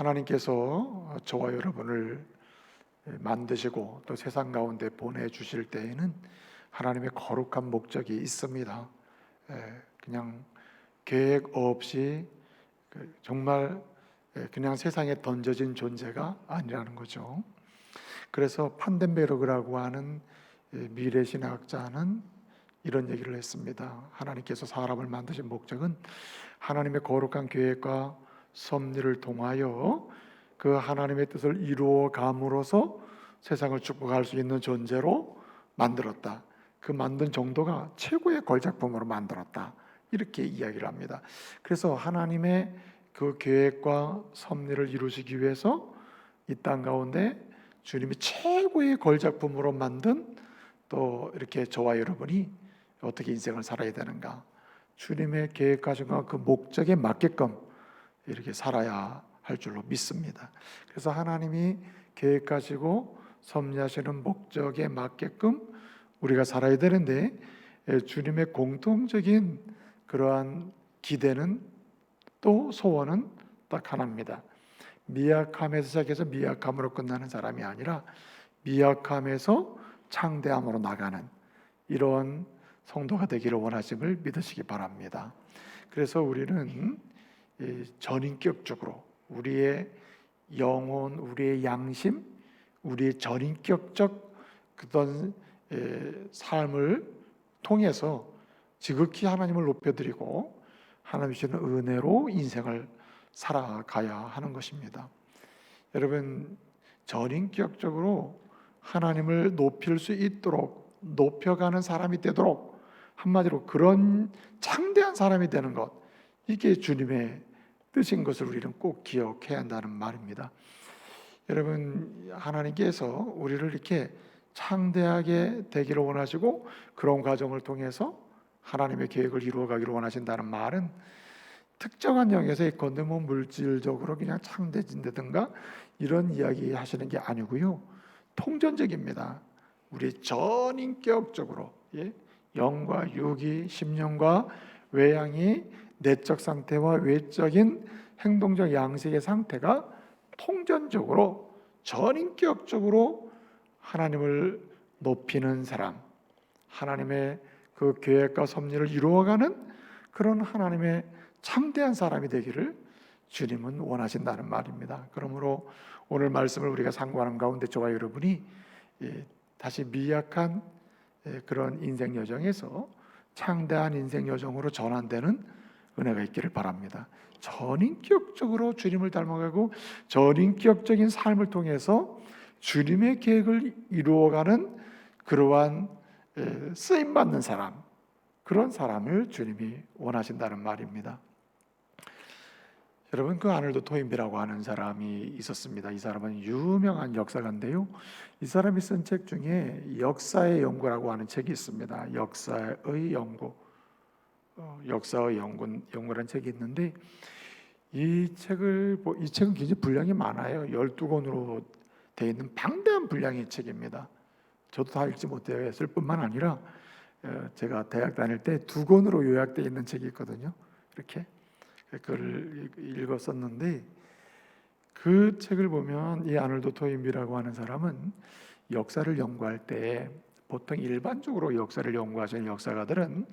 하나님께서 저와 여러분을 만드시고 또 세상 가운데 보내주실 때에는 하나님의 거룩한 목적이 있습니다. 그냥 계획 없이 정말 그냥 세상에 던져진 존재가 아니라는 거죠. 그래서 판덴베르그라고 하는 미래신학자는 이런 얘기를 했습니다. 하나님께서 사람을 만드신 목적은 하나님의 거룩한 계획과 섭리를 통하여 그 하나님의 뜻을 이루어 감으로써 세상을 축복할 수 있는 존재로 만들었다. 그 만든 정도가 최고의 걸작품으로 만들었다. 이렇게 이야기를 합니다. 그래서 하나님의 그 계획과 섭리를 이루시기 위해서 이 땅 가운데 주님이 최고의 걸작품으로 만든 또 이렇게 저와 여러분이 어떻게 인생을 살아야 되는가, 주님의 계획하신 그 목적에 맞게끔 이렇게 살아야 할 줄로 믿습니다. 그래서 하나님이 계획하시고 섭리하시는 목적에 맞게끔 우리가 살아야 되는데, 주님의 공통적인 그러한 기대는 또 소원은 딱 하나입니다. 미약함에서 시작해서 미약함으로 끝나는 사람이 아니라 미약함에서 창대함으로 나가는 이런 성도가 되기를 원하심을 믿으시기 바랍니다. 그래서 우리는 전인격적으로 우리의 영혼, 우리의 양심, 우리의 전인격적 그런 삶을 통해서 지극히 하나님을 높여드리고 하나님 주시는 은혜로 인생을 살아가야 하는 것입니다. 여러분, 전인격적으로 하나님을 높일 수 있도록 높여가는 사람이 되도록, 한마디로 그런 창대한 사람이 되는 것, 이게 주님의 뜻인 것을 우리는 꼭 기억해야 한다는 말입니다. 여러분, 하나님께서 우리를 이렇게 창대하게 되기를 원하시고 그런 과정을 통해서 하나님의 계획을 이루어가기를 원하신다는 말은 특정한 영역에서 예컨대 물질적으로 그냥 창대진다든가 이런 이야기 하시는 게 아니고요, 통전적입니다. 우리 전인격적으로 영과 육이, 심령과 외양이, 내적 상태와 외적인 행동적 양식의 상태가 통전적으로 전인격적으로 하나님을 높이는 사람, 하나님의 그 계획과 섭리를 이루어가는 그런 하나님의 창대한 사람이 되기를 주님은 원하신다는 말입니다. 그러므로 오늘 말씀을 우리가 상고하는 가운데 저와 여러분이 다시 미약한 그런 인생 여정에서 창대한 인생 여정으로 전환되는 은혜가 있기를 바랍니다. 전인격적으로 주님을 닮아가고 전인격적인 삶을 통해서 주님의 계획을 이루어가는 그러한 쓰임받는 사람, 그런 사람을 주님이 원하신다는 말입니다. 여러분, 그 아놀드 토인비라고 하는 사람이 있었습니다. 이 사람은 유명한 역사가인데요, 이 사람이 쓴 책 중에 역사의 연구라고 하는 책이 있습니다. 역사의 연구, 역사의 연구라는 책이 있는데, 이 책은 굉장히 분량이 많아요. 12권으로 되어 있는 방대한 분량의 책입니다. 저도 다 읽지 못했을 뿐만 아니라 제가 대학 다닐 때 2권으로 요약되어 있는 책이 있거든요. 이렇게 그걸 읽었었는데, 그 책을 보면 이 아놀드 토인비라고 하는 사람은 역사를 연구할 때, 보통 일반적으로 역사를 연구하시는 역사가들은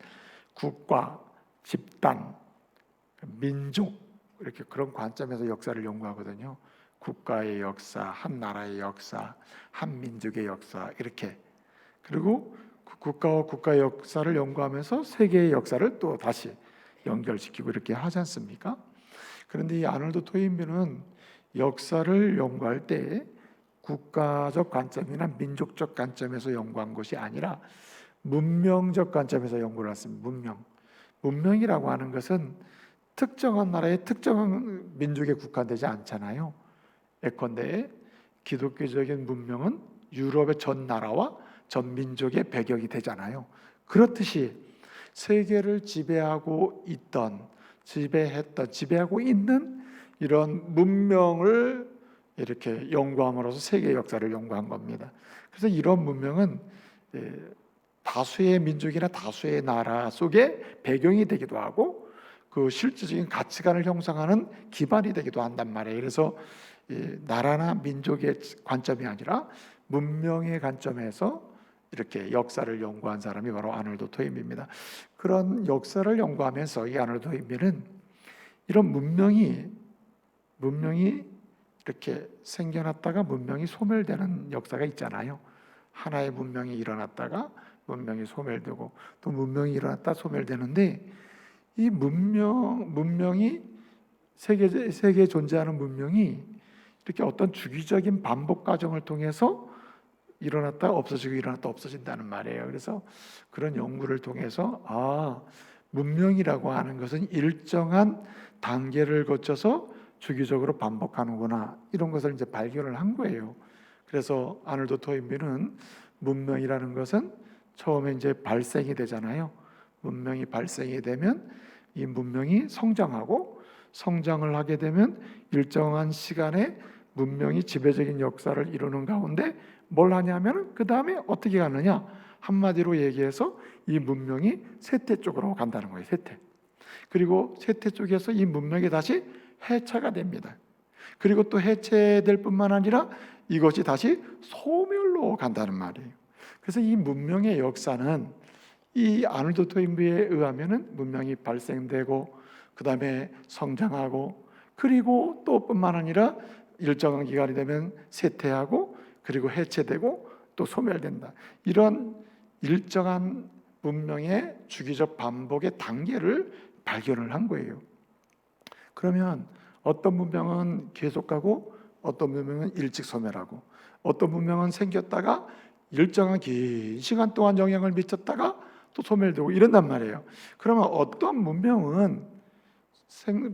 국가, 집단, 민족, 이렇게 그런 관점에서 역사를 연구하거든요. 국가의 역사, 한 나라의 역사, 한 민족의 역사, 이렇게. 그리고 국가와 국가의 역사를 연구하면서 세계의 역사를 또 다시 연결시키고 이렇게 하지 않습니까? 그런데 이 아놀드 토인비는 역사를 연구할 때 국가적 관점이나 민족적 관점에서 연구한 것이 아니라 문명적 관점에서 연구를 했습니다. 문명이라고 하는 것은 특정한 나라의 특정한 민족에 국한되지 않잖아요. 예컨대 기독교적인 문명은 유럽의 전 나라와 전 민족의 배경이 되잖아요. 그렇듯이 세계를 지배하고 있는 이런 문명을 이렇게 연구함으로써 세계 역사를 연구한 겁니다. 그래서 이런 문명은 다수의 민족이나 다수의 나라 속에 배경이 되기도 하고, 그 실질적인 가치관을 형성하는 기반이 되기도 한단 말이에요. 그래서 이 나라나 민족의 관점이 아니라 문명의 관점에서 이렇게 역사를 연구한 사람이 바로 아놀드 토인비입니다. 그런 역사를 연구하면서 이 아놀드 토인비는 이런 문명이 이렇게 생겨났다가 문명이 소멸되는 역사가 있잖아요. 하나의 문명이 일어났다가 문명이 소멸되고 또 문명이 일어났다 소멸되는데, 이 문명이 세계에 존재하는 문명이 이렇게 어떤 주기적인 반복 과정을 통해서 일어났다 없어지고 일어났다 없어진다는 말이에요. 그래서 그런 연구를 통해서 문명이라고 하는 것은 일정한 단계를 거쳐서 주기적으로 반복하는구나, 이런 것을 이제 발견을 한 거예요. 그래서 아놀드 토인비는 문명이라는 것은 처음에 이제 발생이 되잖아요. 문명이 발생이 되면 이 문명이 성장을 하게 되면 일정한 시간에 문명이 지배적인 역사를 이루는 가운데 뭘 하냐면 그 다음에 어떻게 가느냐, 한마디로 얘기해서 이 문명이 쇠퇴 쪽으로 간다는 거예요. 쇠퇴. 그리고 쇠퇴 쪽에서 이 문명이 다시 해체가 됩니다. 그리고 또 해체될 뿐만 아니라 이것이 다시 소멸로 간다는 말이에요. 그래서 이 문명의 역사는 이 아놀드 토인비에 의하면은 문명이 발생되고 그 다음에 성장하고 그리고 또 뿐만 아니라 일정한 기간이 되면 쇠퇴하고 그리고 해체되고 또 소멸된다. 이런 일정한 문명의 주기적 반복의 단계를 발견을 한 거예요. 그러면 어떤 문명은 계속 가고 어떤 문명은 일찍 소멸하고 어떤 문명은 생겼다가 일정한 긴 시간 동안 영향을 미쳤다가 또 소멸되고 이런단 말이에요. 그러면 어떤 문명은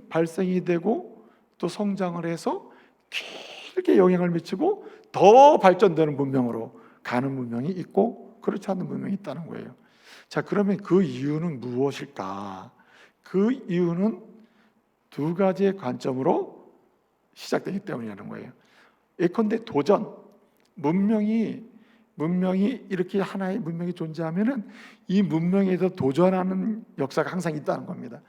발생이 되고 또 성장을 해서 길게 영향을 미치고 더 발전되는 문명으로 가는 문명이 있고 그렇지 않은 문명이 있다는 거예요. 자, 그러면 그 이유는 무엇일까? 그 이유는 두 가지의 관점으로 시작되기 때문이라는 거예요. 예컨대 도전, 문명이 이렇게 하나의 문명이 존재하면은 이 문명에서 도전하는 역사가 항상 있다는 겁니다.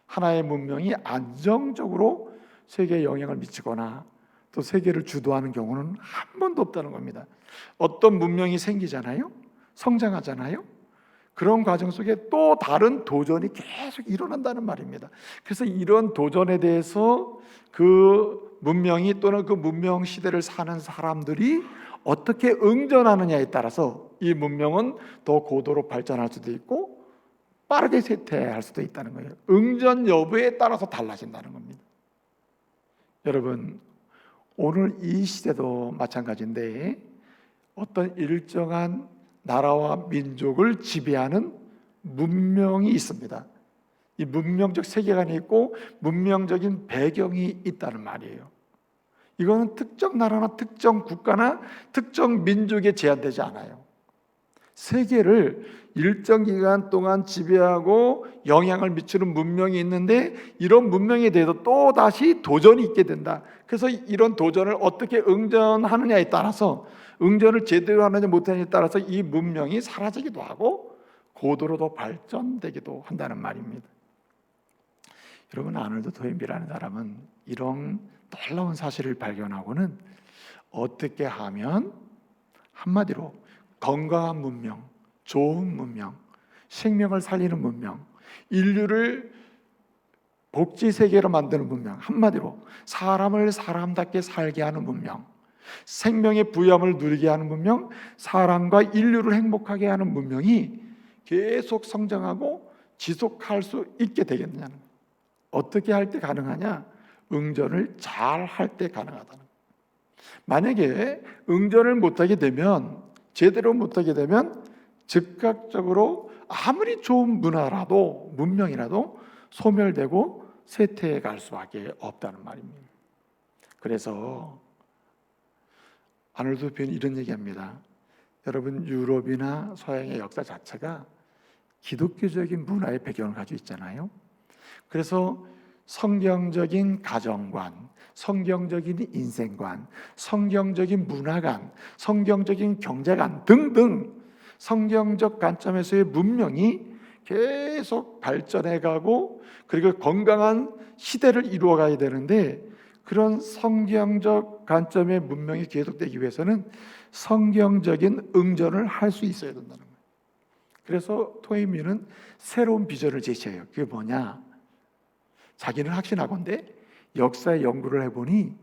하나의 문명이 안정적으로 세계에 영향을 미치거나 또 세계를 주도하는 경우는 한 번도 없다는 겁니다. 어떤 문명이 생기잖아요, 성장하잖아요. 그런 과정 속에 또 다른 도전이 계속 일어난다는 말입니다. 그래서 이런 도전에 대해서 그 문명이 또는 그 문명 시대를 사는 사람들이 어떻게 응전하느냐에 따라서 이 문명은 더 고도로 발전할 수도 있고 빠르게 쇠퇴할 수도 있다는 거예요. 응전 여부에 따라서 달라진다는 겁니다. 여러분, 오늘 이 시대도 마찬가지인데 어떤 일정한 나라와 민족을 지배하는 문명이 있습니다. 이 문명적 세계관이 있고 문명적인 배경이 있다는 말이에요. 이거는 특정 나라나 특정 국가나 특정 민족에 제한되지 않아요. 세계를 일정 기간 동안 지배하고 영향을 미치는 문명이 있는데 이런 문명에 대해서 또 다시 도전이 있게 된다. 그래서 이런 도전을 어떻게 응전하느냐에 따라서, 응전을 제대로 하느냐 못하느냐에 따라서 이 문명이 사라지기도 하고 고도로 더 발전되기도 한다는 말입니다. 여러분, 아놀드 토인비라는 사람은 이런 놀라운 사실을 발견하고는 어떻게 하면 한마디로 건강한 문명, 좋은 문명, 생명을 살리는 문명, 인류를 복지 세계로 만드는 문명, 한마디로 사람을 사람답게 살게 하는 문명, 생명의 부여함을 누리게 하는 문명, 사람과 인류를 행복하게 하는 문명이 계속 성장하고 지속할 수 있게 되겠느냐는 거예요. 어떻게 할 때 가능하냐? 응전을 잘 할 때 가능하다는 거예요. 만약에 응전을 못하게 되면, 제대로 못하게 되면 즉각적으로 아무리 좋은 문화라도 문명이라도 소멸되고 쇠퇴해 갈 수밖에 없다는 말입니다. 그래서 아놀드 토인비는 이런 얘기합니다. 여러분, 유럽이나 서양의 역사 자체가 기독교적인 문화의 배경을 가지고 있잖아요. 그래서 성경적인 가정관, 성경적인 인생관, 성경적인 문화관, 성경적인 경제관 등등 성경적 관점에서의 문명이 계속 발전해가고 그리고 건강한 시대를 이루어가야 되는데, 그런 성경적 관점의 문명이 계속되기 위해서는 성경적인 응전을 할 수 있어야 된다는 거예요. 그래서 토이미는 새로운 비전을 제시해요. 그게 뭐냐? 자기는 확신하건대 역사의 연구를 해보니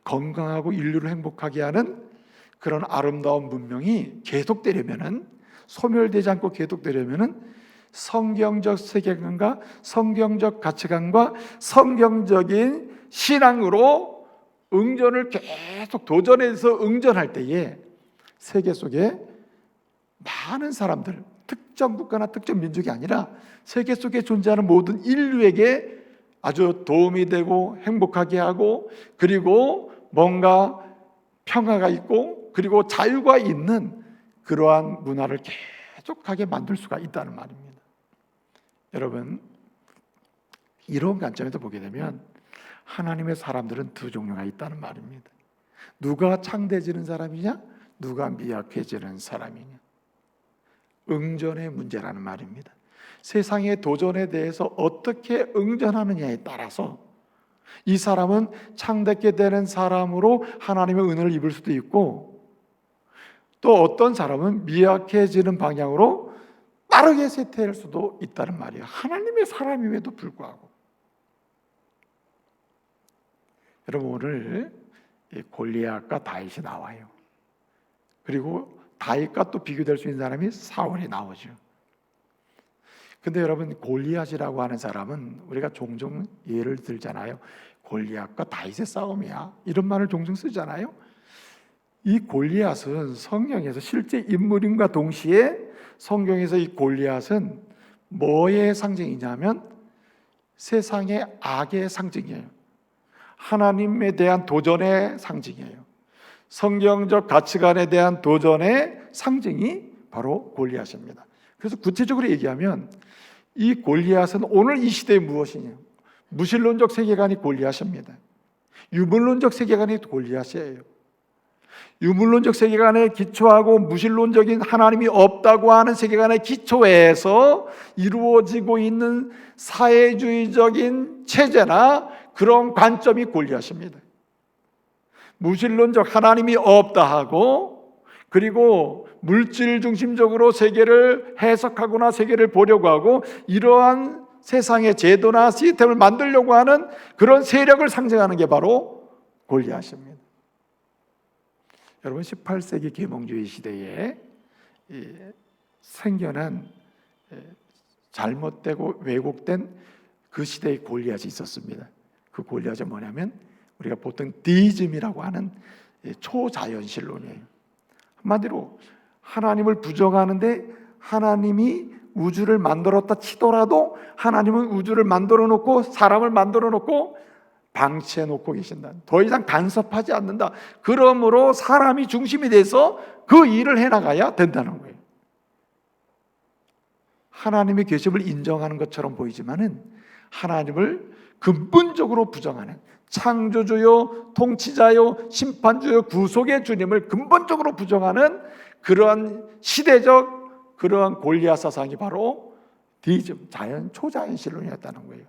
건강하고 인류를 행복하게 하는 그런 아름다운 문명이 계속되려면은, 소멸되지 않고 계속되려면은 성경적 세계관과 성경적 가치관과 성경적인 신앙으로 응전을 계속 도전해서 응전할 때에 세계 속에 많은 사람들, 특정 국가나 특정 민족이 아니라 세계 속에 존재하는 모든 인류에게 아주 도움이 되고 행복하게 하고, 그리고 뭔가 평화가 있고 그리고 자유가 있는 그러한 문화를 계속하게 만들 수가 있다는 말입니다. 여러분, 이런 관점에서 보게 되면 하나님의 사람들은 두 종류가 있다는 말입니다. 누가 창대해지는 사람이냐, 누가 미약해지는 사람이냐. 응전의 문제라는 말입니다. 세상의 도전에 대해서 어떻게 응전하느냐에 따라서 이 사람은 창대하게 되는 사람으로 하나님의 은혜를 입을 수도 있고, 또 어떤 사람은 미약해지는 방향으로 빠르게 쇠퇴할 수도 있다는 말이에요. 하나님의 사람임에도 불구하고. 여러분, 오늘 골리앗과 다윗이 나와요. 그리고 다윗과 또 비교될 수 있는 사람이 사울이 나오죠. 근데 여러분, 골리앗이라고 하는 사람은 우리가 종종 예를 들잖아요. 골리앗과 다윗의 싸움이야, 이런 말을 종종 쓰잖아요. 이 골리앗은 성경에서 실제 인물임과 동시에 성경에서 이 골리앗은 뭐의 상징이냐면 세상의 악의 상징이에요. 하나님에 대한 도전의 상징이에요. 성경적 가치관에 대한 도전의 상징이 바로 골리앗입니다. 그래서 구체적으로 얘기하면 이 골리앗은 오늘 이 시대에 무엇이냐? 무신론적 세계관이 골리앗입니다. 유물론적 세계관이 골리앗이에요. 유물론적 세계관에 기초하고 무신론적인 하나님이 없다고 하는 세계관의 기초에서 이루어지고 있는 사회주의적인 체제나 그런 관점이 골리앗입니다. 무신론적 하나님이 없다 하고, 그리고 물질 중심적으로 세계를 해석하거나 세계를 보려고 하고, 이러한 세상의 제도나 시스템을 만들려고 하는 그런 세력을 상징하는 게 바로 골리앗입니다. 여러분, 18세기 계몽주의 시대에 생겨난 잘못되고 왜곡된 그 시대의 골리앗이 있었습니다. 그 골리앗은 뭐냐면 우리가 보통 디이즘이라고 하는 초자연신론이에요. 한마디로 하나님을 부정하는데, 하나님이 우주를 만들었다 치더라도 하나님은 우주를 만들어 놓고 사람을 만들어 놓고 방치해 놓고 계신다. 더 이상 간섭하지 않는다. 그러므로 사람이 중심이 돼서 그 일을 해나가야 된다는 거예요. 하나님의 계심을 인정하는 것처럼 보이지만은 하나님을 근본적으로 부정하는, 창조주요, 통치자요, 심판주요, 구속의 주님을 근본적으로 부정하는 그러한 시대적 그러한 골리앗 사상이 바로 디이즘, 초자연신론이었다는 거예요.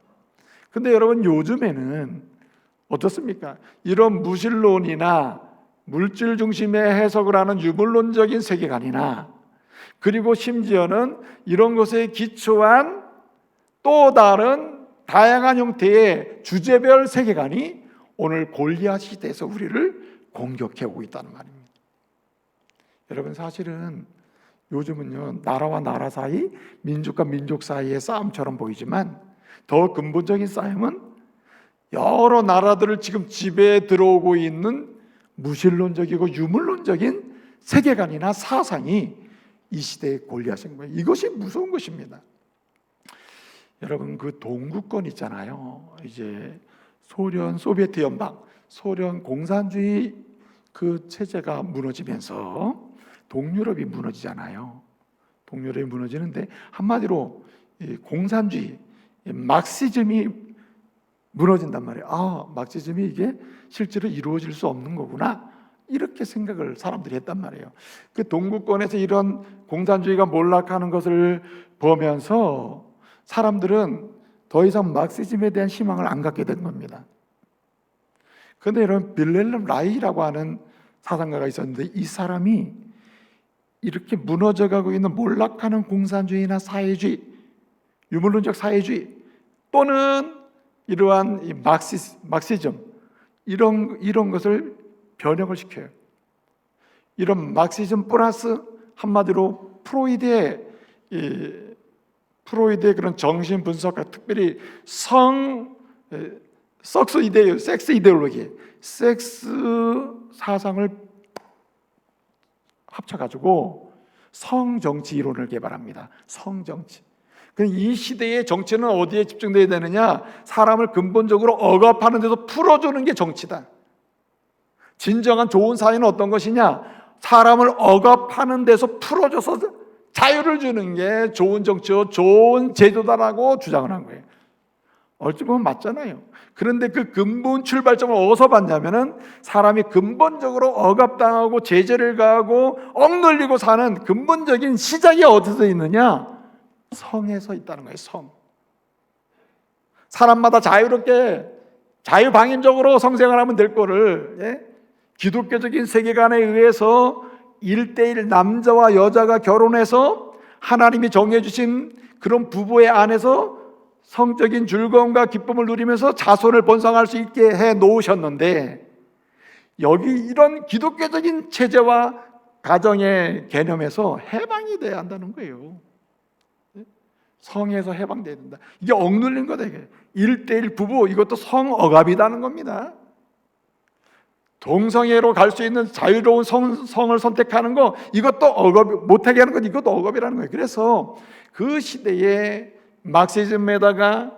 근데 여러분, 요즘에는 어떻습니까? 이런 무신론이나 물질 중심의 해석을 하는 유물론적인 세계관이나, 그리고 심지어는 이런 것에 기초한 또 다른 다양한 형태의 주제별 세계관이 오늘 골리앗 시대에서 우리를 공격해 오고 있다는 말입니다. 여러분, 사실은 요즘은요, 나라와 나라 사이, 민족과 민족 사이의 싸움처럼 보이지만 더 근본적인 싸움은 여러 나라들을 지금 지배해 들어오고 있는 무신론적이고 유물론적인 세계관이나 사상이 이 시대의 골리앗인 거예요. 이것이 무서운 것입니다. 여러분, 그 동구권 있잖아요. 이제 소련, 소비에트 연방, 소련 공산주의 그 체제가 무너지면서 동유럽이 무너지잖아요. 동유럽이 무너지는데 한마디로 공산주의, 막시즘이 무너진단 말이에요. 아, 막시즘이 이게 실제로 이루어질 수 없는 거구나. 이렇게 생각을 사람들이 했단 말이에요. 그 동구권에서 이런 공산주의가 몰락하는 것을 보면서 사람들은 더 이상 마르크시즘에 대한 희망을 안 갖게 된 겁니다. 그런데 여러분, 빌헬름 라이라고 하는 사상가가 있었는데, 이 사람이 이렇게 무너져가고 있는 몰락하는 공산주의나 사회주의, 유물론적 사회주의 또는 이러한 이 마르크시즘 이런 것을 변형을 시켜요. 이런 마르크시즘 플러스 한마디로 프로이드의 그런 정신 분석과 특별히 섹스 이데올로기, 섹스 사상을 합쳐가지고 성정치 이론을 개발합니다. 성정치. 이 시대의 정치는 어디에 집중되어야 되느냐? 사람을 근본적으로 억압하는 데서 풀어주는 게 정치다. 진정한 좋은 사회는 어떤 것이냐? 사람을 억압하는 데서 풀어줘서 자유를 주는 게 좋은 정치요, 좋은 제도다라고 주장을 한 거예요. 어찌 보면 맞잖아요. 그런데 그 근본 출발점을 어디서 봤냐면은 사람이 근본적으로 억압당하고 제재를 가하고 억눌리고 사는 근본적인 시작이 어디서 있느냐? 성에서 있다는 거예요. 성. 사람마다 자유롭게 자유방임적으로 성생활하면 될 거를 기독교적인 세계관에 의해서 1대1 남자와 여자가 결혼해서 하나님이 정해 주신 그런 부부의 안에서 성적인 즐거움과 기쁨을 누리면서 자손을 번성할 수 있게 해 놓으셨는데, 여기 이런 기독교적인 체제와 가정의 개념에서 해방이 돼야 한다는 거예요. 성에서 해방돼야 된다. 이게 억눌린 거다. 이게 1대1 부부, 이것도 성억압이라는 겁니다. 동성애로 갈 수 있는 자유로운 성을 선택하는 거, 이것도 억압, 못하게 하는 것, 이것도 억압이라는 거예요. 그래서 그 시대에 마르크시즘에다가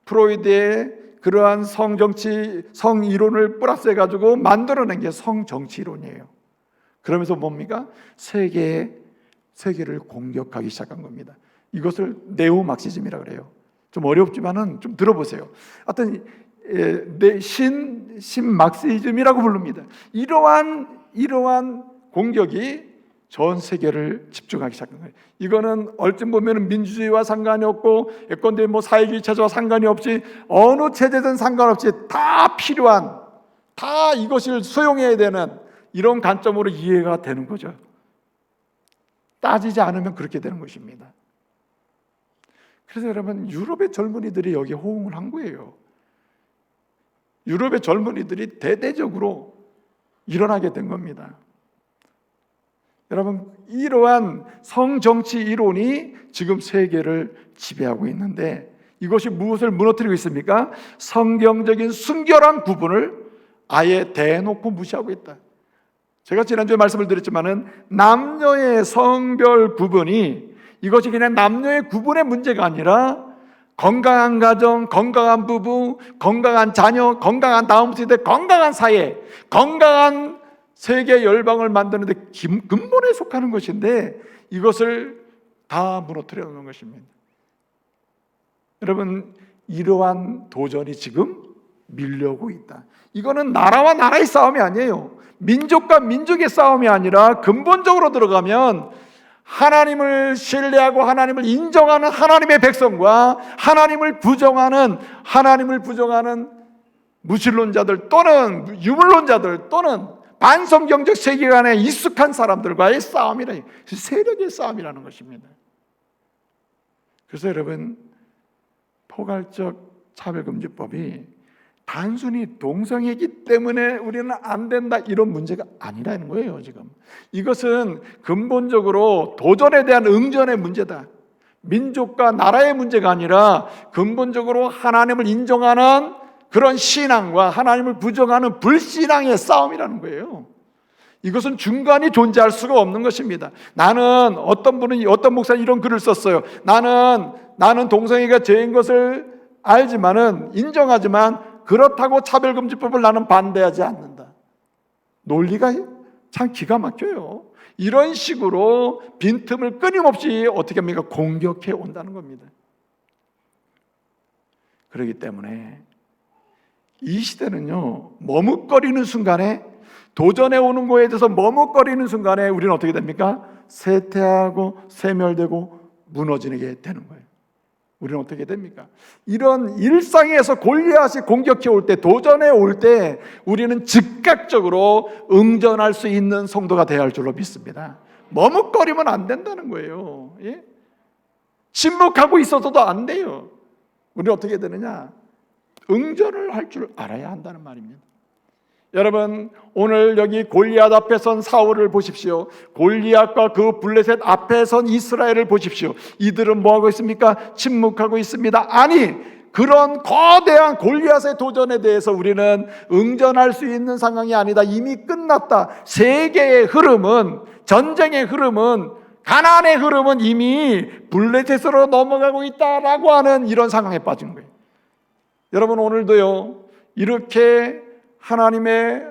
프로이드의 그러한 성정치, 성이론을 플러스해가지고 만들어낸 게 성정치이론이에요. 그러면서 뭡니까? 세계를 공격하기 시작한 겁니다. 이것을 네오마르크시즘이라고 그래요. 좀 어렵지만은 좀 들어보세요. 하여튼 신마르크시즘이라고 부릅니다. 이러한 공격이 전 세계를 집중하기 시작한 거예요. 이거는 얼핏 보면 민주주의와 상관이 없고, 예컨대 사회주의 체제와 상관이 없이 어느 체제든 상관없이 다 필요한, 다 이것을 수용해야 되는 이런 관점으로 이해가 되는 거죠. 따지지 않으면 그렇게 되는 것입니다. 그래서 여러분, 유럽의 젊은이들이 여기 호응을 한 거예요. 유럽의 젊은이들이 대대적으로 일어나게 된 겁니다. 여러분, 이러한 성정치 이론이 지금 세계를 지배하고 있는데, 이것이 무엇을 무너뜨리고 있습니까? 성경적인 순결한 구분을 아예 대놓고 무시하고 있다. 제가 지난주에 말씀을 드렸지만은 남녀의 성별 구분이, 이것이 그냥 남녀의 구분의 문제가 아니라 건강한 가정, 건강한 부부, 건강한 자녀, 건강한 다음 세대, 건강한 사회, 건강한 세계 열방을 만드는 데 근본에 속하는 것인데, 이것을 다 무너뜨려 놓는 것입니다. 여러분, 이러한 도전이 지금 밀려오고 있다. 이거는 나라와 나라의 싸움이 아니에요. 민족과 민족의 싸움이 아니라 근본적으로 들어가면 하나님을 신뢰하고 하나님을 인정하는 하나님의 백성과 하나님을 부정하는 무신론자들 또는 유물론자들 또는 반성경적 세계관에 익숙한 사람들과의 싸움이라, 세력의 싸움이라는 것입니다. 그래서 여러분, 포괄적 차별금지법이 단순히 동성애이기 때문에 우리는 안 된다, 이런 문제가 아니라는 거예요. 지금 이것은 근본적으로 도전에 대한 응전의 문제다. 민족과 나라의 문제가 아니라 근본적으로 하나님을 인정하는 그런 신앙과 하나님을 부정하는 불신앙의 싸움이라는 거예요. 이것은 중간이 존재할 수가 없는 것입니다. 나는 어떤 목사는 이런 글을 썼어요. 나는 동성애가 죄인 것을 알지만은, 인정하지만 그렇다고 차별금지법을 나는 반대하지 않는다. 논리가 참 기가 막혀요. 이런 식으로 빈틈을 끊임없이 어떻게 합니까? 공격해 온다는 겁니다. 그렇기 때문에 이 시대는요, 머뭇거리는 순간에 도전해 오는 거에 대해서 머뭇거리는 순간에 우리는 어떻게 됩니까? 쇠퇴하고 세멸되고 무너지게 되는 거예요. 우리는 어떻게 됩니까? 이런 일상에서 골리앗이 공격해 올 때, 도전해 올 때 우리는 즉각적으로 응전할 수 있는 성도가 되어야 할 줄로 믿습니다. 머뭇거리면 안 된다는 거예요. 예? 침묵하고 있어서도 안 돼요. 우리는 어떻게 되느냐? 응전을 할 줄 알아야 한다는 말입니다. 여러분, 오늘 여기 골리앗 앞에 선 사울을 보십시오. 골리앗과 그 블레셋 앞에 선 이스라엘을 보십시오. 이들은 뭐하고 있습니까? 침묵하고 있습니다. 아니, 그런 거대한 골리앗의 도전에 대해서 우리는 응전할 수 있는 상황이 아니다. 이미 끝났다. 세계의 흐름은, 전쟁의 흐름은, 가나안의 흐름은 이미 블레셋으로 넘어가고 있다라고 하는 이런 상황에 빠진 거예요. 여러분, 오늘도요, 이렇게 하나님의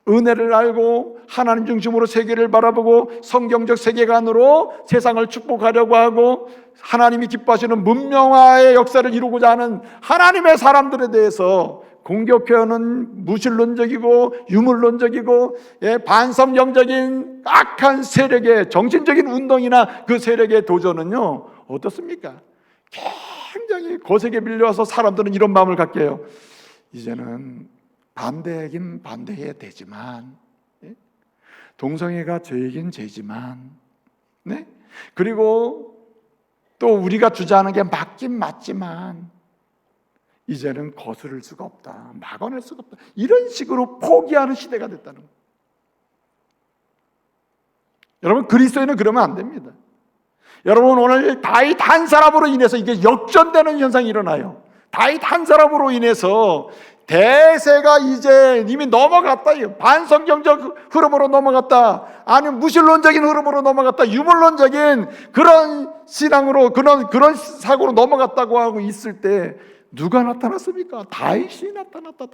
은혜를 알고 하나님 중심으로 세계를 바라보고 성경적 세계관으로 세상을 축복하려고 하고 하나님이 기뻐하시는 문명화의 역사를 이루고자 하는 하나님의 사람들에 대해서 공격해오는 무신론적이고 유물론적이고 반성경적인 악한 세력의 정신적인 운동이나 그 세력의 도전은요, 어떻습니까? 굉장히 거세게 밀려와서 사람들은 이런 마음을 갖게 해요. 이제는 반대이긴 반대해야 되지만, 동성애가 죄이긴 죄지만, 네? 그리고 또 우리가 주장하는 게 맞긴 맞지만 이제는 거스를 수가 없다, 막아낼 수가 없다, 이런 식으로 포기하는 시대가 됐다는 거예요. 여러분, 그리스도인은 그러면 안 됩니다. 여러분, 오늘 다윗 한 사람으로 인해서 이게 역전되는 현상이 일어나요. 다윗 한 사람으로 인해서 대세가 이제 이미 넘어갔다, 반성경적 흐름으로 넘어갔다, 아니면 무신론적인 흐름으로 넘어갔다, 유물론적인 그런 신앙으로, 그런 사고로 넘어갔다고 하고 있을 때 누가 나타났습니까? 다윗이 나타났다.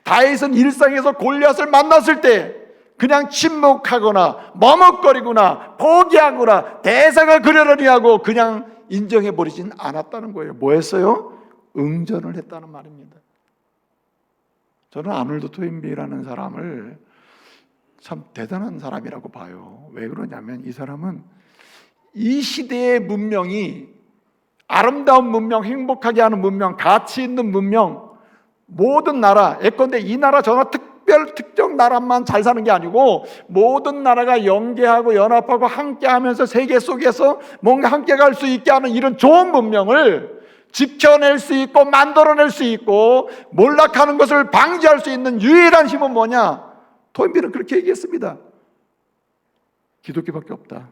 다윗은 일상에서 골리앗을 만났을 때 그냥 침묵하거나 머뭇거리거나 포기하거나 대사가 그러려니 하고 그냥 인정해버리진 않았다는 거예요. 뭐 했어요? 응전을 했다는 말입니다. 저는 아놀드 토인비라는 사람을 참 대단한 사람이라고 봐요. 왜 그러냐면 이 사람은 이 시대의 문명이 아름다운 문명, 행복하게 하는 문명, 가치 있는 문명, 모든 나라, 예컨대 이 나라 저 나라 특정 나라만 잘 사는 게 아니고 모든 나라가 연계하고 연합하고 함께하면서 세계 속에서 뭔가 함께 갈 수 있게 하는 이런 좋은 문명을 지켜낼 수 있고 만들어낼 수 있고 몰락하는 것을 방지할 수 있는 유일한 힘은 뭐냐? 토인비는 그렇게 얘기했습니다. 기독교밖에 없다.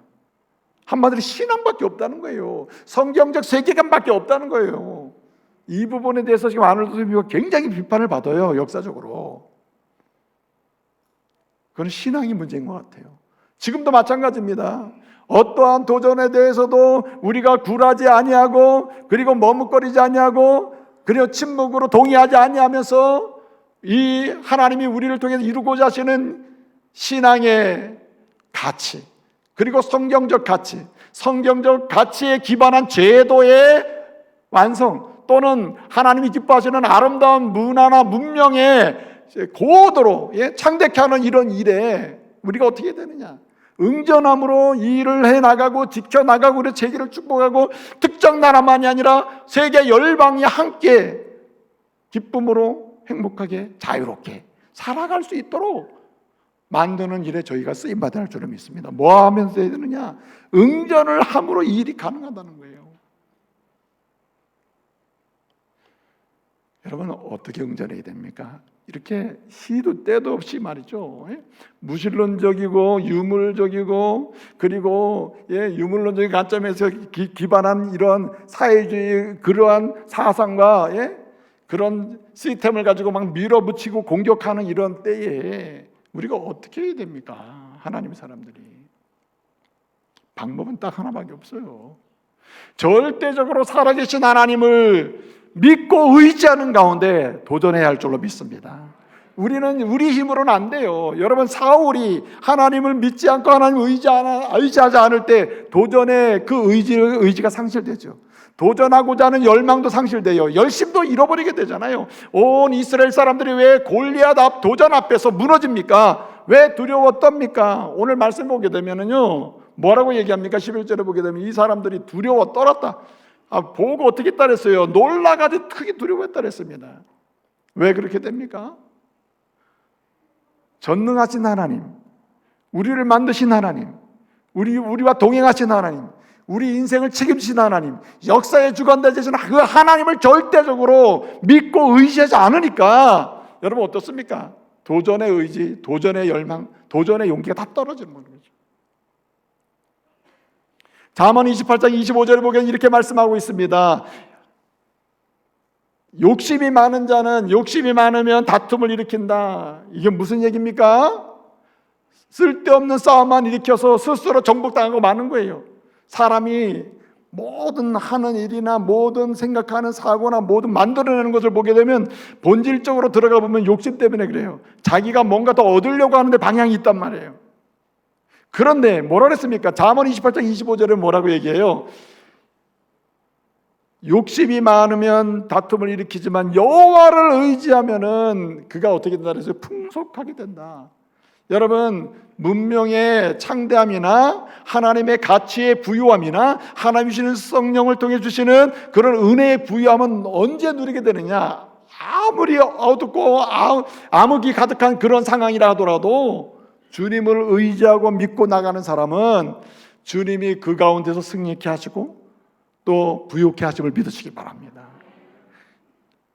한마디로 신앙밖에 없다는 거예요. 성경적 세계관밖에 없다는 거예요. 이 부분에 대해서 지금 아놀드 토인비가 굉장히 비판을 받아요. 역사적으로. 그건 신앙이 문제인 것 같아요. 지금도 마찬가지입니다. 어떠한 도전에 대해서도 우리가 굴하지 아니하고 그리고 머뭇거리지 아니하고 그리고 침묵으로 동의하지 아니하면서 이 하나님이 우리를 통해서 이루고자 하시는 신앙의 가치, 그리고 성경적 가치, 성경적 가치에 기반한 제도의 완성 또는 하나님이 기뻐하시는 아름다운 문화나 문명의 고도로 창대케 하는 이런 일에 우리가 어떻게 되느냐? 응전함으로 일을 해나가고 지켜나가고 그래서 세계를 축복하고 특정 나라만이 아니라 세계 열방이 함께 기쁨으로 행복하게 자유롭게 살아갈 수 있도록 만드는 일에 저희가 쓰임받아야 할 줄을 믿습니다. 뭐 하면서 해야 되느냐? 응전을 함으로 이 일이 가능하다는 거예요. 여러분, 어떻게 응전해야 됩니까? 이렇게 시도 때도 없이 말이죠. 무신론적이고 유물적이고 그리고 유물론적인 관점에서 기반한 이런 사회주의 그러한 사상과 그런 시스템을 가지고 막 밀어붙이고 공격하는 이런 때에 우리가 어떻게 해야 됩니까? 하나님의 사람들이. 방법은 딱 하나밖에 없어요. 절대적으로 살아계신 하나님을 믿고 의지하는 가운데 도전해야 할 줄로 믿습니다. 우리는 우리 힘으로는 안 돼요. 여러분, 사울이 하나님을 믿지 않고 하나님을 의지하지 않을 때 도전의 그 의지가 상실되죠. 도전하고자 하는 열망도 상실돼요. 열심도 잃어버리게 되잖아요. 온 이스라엘 사람들이 왜 골리앗 도전 앞에서 무너집니까? 왜 두려웠답니까? 오늘 말씀 보게 되면은요, 뭐라고 얘기합니까? 11절에 보게 되면 이 사람들이 두려워 떨었다. 보고 어떻게 따랐어요? 놀라가지고 크게 두려워했다 그랬습니다. 왜 그렇게 됩니까? 전능하신 하나님, 우리를 만드신 하나님, 우리와 동행하신 하나님, 우리 인생을 책임지신 하나님, 역사의 주관자 되신 그 하나님을 절대적으로 믿고 의지하지 않으니까 여러분 어떻습니까? 도전의 의지, 도전의 열망, 도전의 용기가 다 떨어지는 거죠. 잠언 28장 25절에 보면 이렇게 말씀하고 있습니다. 욕심이 많은 자는 욕심이 많으면 다툼을 일으킨다. 이게 무슨 얘기입니까? 쓸데없는 싸움만 일으켜서 스스로 정복당하고 마는 거예요. 사람이 모든 하는 일이나 모든 생각하는 사고나 모든 만들어내는 것을 보게 되면 본질적으로 들어가 보면 욕심 때문에 그래요. 자기가 뭔가 더 얻으려고 하는데 방향이 있단 말이에요. 그런데 뭐라 그랬습니까? 잠언 28장 25절에 뭐라고 얘기해요? 욕심이 많으면 다툼을 일으키지만 여호와를 의지하면은 그가 어떻게 된다 그래서 풍속하게 된다. 여러분, 문명의 창대함이나 하나님의 가치의 부유함이나 하나님 주시는 성령을 통해 주시는 그런 은혜의 부유함은 언제 누리게 되느냐? 아무리 어둡고 암흑이 가득한 그런 상황이라 하더라도 주님을 의지하고 믿고 나가는 사람은 주님이 그 가운데서 승리케 하시고 또 부욕케 하심을 믿으시기 바랍니다.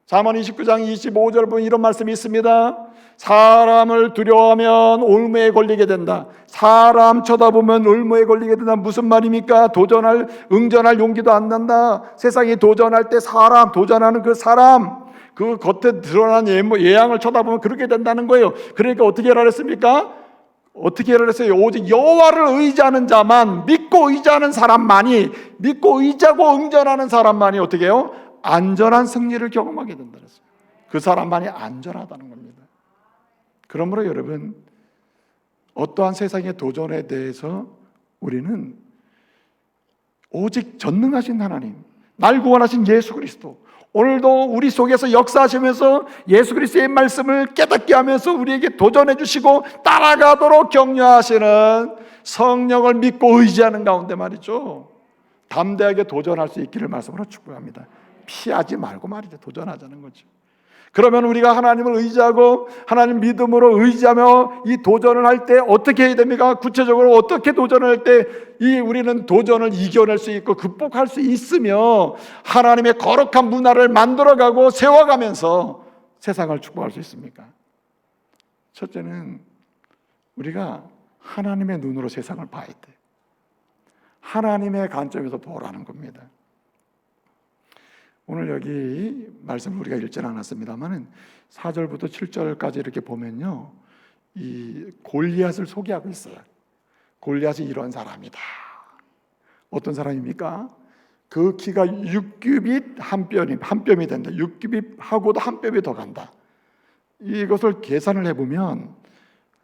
잠언 29장 25절 보면 이런 말씀이 있습니다. 사람을 두려워하면 올무에 걸리게 된다. 사람 쳐다보면 올무에 걸리게 된다. 무슨 말입니까? 응전할 용기도 안 난다. 세상에 도전할 때 도전하는 그 사람, 그 겉에 드러난 예양을 쳐다보면 그렇게 된다는 거예요. 그러니까 어떻게 하라 했습니까? 어떻게 하라 했어요? 오직 여호와를 의지하는 자만, 믿고 의지하는 사람만이, 믿고 의지하고 응전하는 사람만이 어떻게 해요? 안전한 승리를 경험하게 된다 그랬어요. 그 사람만이 안전하다는 겁니다. 그러므로 여러분, 어떠한 세상의 도전에 대해서 우리는 오직 전능하신 하나님, 날 구원하신 예수 그리스도, 오늘도 우리 속에서 역사하시면서 예수 그리스도의 말씀을 깨닫게 하면서 우리에게 도전해 주시고 따라가도록 격려하시는 성령을 믿고 의지하는 가운데 말이죠, 담대하게 도전할 수 있기를 말씀으로 축복합니다. 피하지 말고 말이죠, 도전하자는 거죠. 그러면 우리가 하나님을 의지하고 하나님 믿음으로 의지하며 이 도전을 할 때 어떻게 해야 됩니까? 구체적으로 어떻게 도전을 할 때 우리는 도전을 이겨낼 수 있고 극복할 수 있으며 하나님의 거룩한 문화를 만들어가고 세워가면서 세상을 축복할 수 있습니까? 첫째는 우리가 하나님의 눈으로 세상을 봐야 돼. 하나님의 관점에서 보라는 겁니다. 오늘 여기 말씀을 우리가 읽지는 않았습니다만은 4절부터 7절까지 이렇게 보면요, 이 골리앗을 소개하고 있어요. 골리앗이 이런 사람이다. 어떤 사람입니까? 그 키가 6규빗 한 뼘이 된다. 6규빗하고도 한 뼘이 더 간다. 이것을 계산을 해보면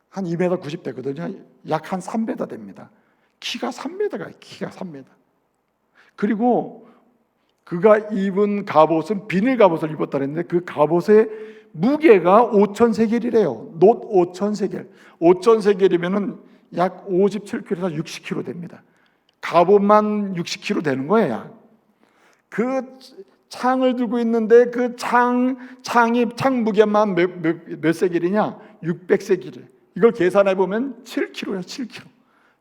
한 2m 90 되거든요. 약 한 3m 됩니다. 키가 3m가 키가 3m. 그리고 그가 입은 갑옷은 비닐 갑옷을 입었다 그랬는데 그 갑옷의 무게가 5,000세겔이래요. 놋 5,000세겔. 5,000세겔이면은 약 57kg에서 60kg 됩니다. 갑옷만 60kg 되는 거예요. 그 창을 들고 있는데 그 창 무게만 몇 세겔이냐? 600세겔이에요. 이걸 계산해 보면 7kg야, 7kg.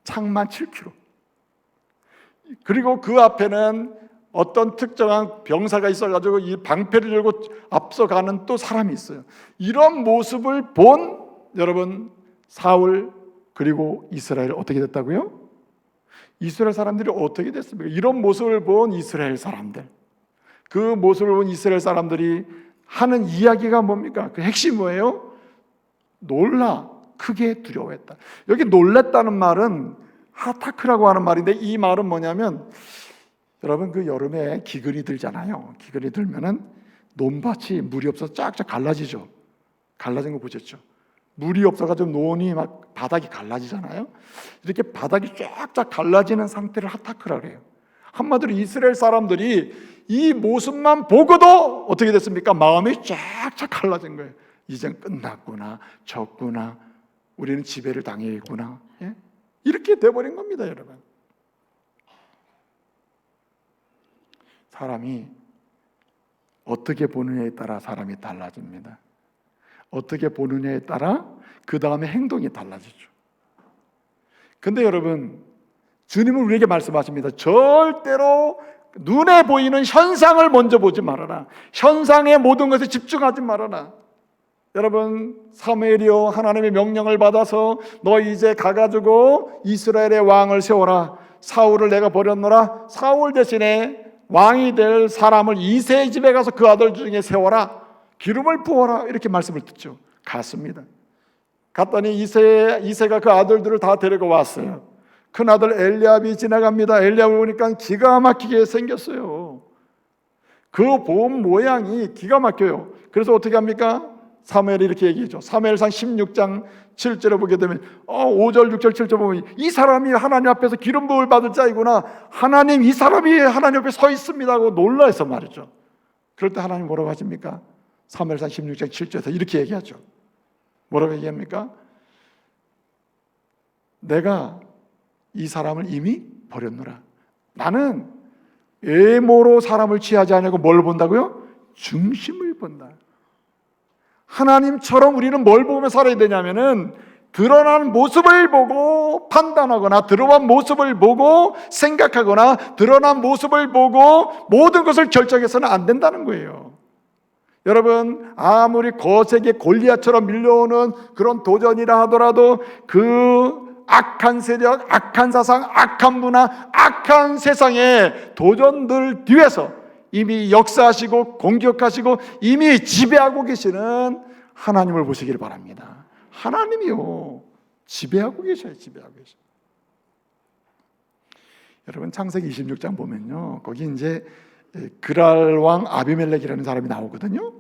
창만 7kg. 그리고 그 앞에는 어떤 특정한 병사가 있어가지고 이 방패를 들고 앞서가는 또 사람이 있어요. 이런 모습을 본 여러분 사울 그리고 이스라엘 어떻게 됐다고요? 이스라엘 사람들이 어떻게 됐습니까? 이런 모습을 본 이스라엘 사람들, 그 모습을 본 이스라엘 사람들이 하는 이야기가 뭡니까? 그 핵심이 뭐예요? 놀라, 크게 두려워했다. 여기 놀랬다는 말은 하타크라고 하는 말인데 이 말은 뭐냐면 여러분 그 여름에 기근이 들잖아요. 기근이 들면은 논밭이 물이 없어서 쫙쫙 갈라지죠. 갈라진 거 보셨죠? 물이 없어가지고 논이 막 바닥이 갈라지잖아요. 이렇게 바닥이 쫙쫙 갈라지는 상태를 하타크라고 해요. 한마디로 이스라엘 사람들이 이 모습만 보고도 어떻게 됐습니까? 마음이 쫙쫙 갈라진 거예요. 이젠 끝났구나, 졌구나. 우리는 지배를 당해있구나. 예? 이렇게 돼버린 겁니다, 여러분. 사람이 어떻게 보느냐에 따라 사람이 달라집니다. 어떻게 보느냐에 따라 그 다음에 행동이 달라지죠. 근데 여러분, 주님은 우리에게 말씀하십니다. 절대로 눈에 보이는 현상을 먼저 보지 말아라. 현상의 모든 것에 집중하지 말아라. 여러분, 사무엘이요, 하나님의 명령을 받아서 너 이제 가가지고 이스라엘의 왕을 세워라. 사울을 내가 버렸노라. 사울 대신에 왕이 될 사람을 이새의 집에 가서 그 아들 중에 세워라. 기름을 부어라. 이렇게 말씀을 듣죠. 갔습니다. 갔더니 이새가 그 아들들을 다 데리고 왔어요. 큰 아들 엘리압이 지나갑니다. 엘리압을 보니까 기가 막히게 생겼어요. 그 몸 모양이 기가 막혀요. 그래서 어떻게 합니까? 사무엘이 이렇게 얘기했죠. 사무엘상 16장 7절에 보게 되면 5절, 6절, 7절 보면 이 사람이 하나님 앞에서 기름 부을 받을 자이구나. 하나님, 이 사람이 하나님 앞에 서 있습니다 하고 놀라서 말이죠. 그럴 때 하나님 뭐라고 하십니까? 사무엘상 16장 7절에서 이렇게 얘기하죠. 뭐라고 얘기합니까? 내가 이 사람을 이미 버렸노라. 나는 외모로 사람을 취하지 않냐고 뭘 본다고요? 중심을 본다. 하나님처럼 우리는 뭘 보며 살아야 되냐면은 드러난 모습을 보고 판단하거나 드러난 모습을 보고 생각하거나 드러난 모습을 보고 모든 것을 결정해서는 안 된다는 거예요. 여러분, 아무리 거세게 골리앗처럼 밀려오는 그런 도전이라 하더라도 그 악한 세력, 악한 사상, 악한 문화, 악한 세상의 도전들 뒤에서 이미 역사하시고 공격하시고 이미 지배하고 계시는 하나님을 보시기를 바랍니다. 하나님이요, 지배하고 계셔요. 지배하고 계셔요. 여러분, 창세기 26장 보면요, 거기 이제 그랄 왕 아비멜렉이라는 사람이 나오거든요.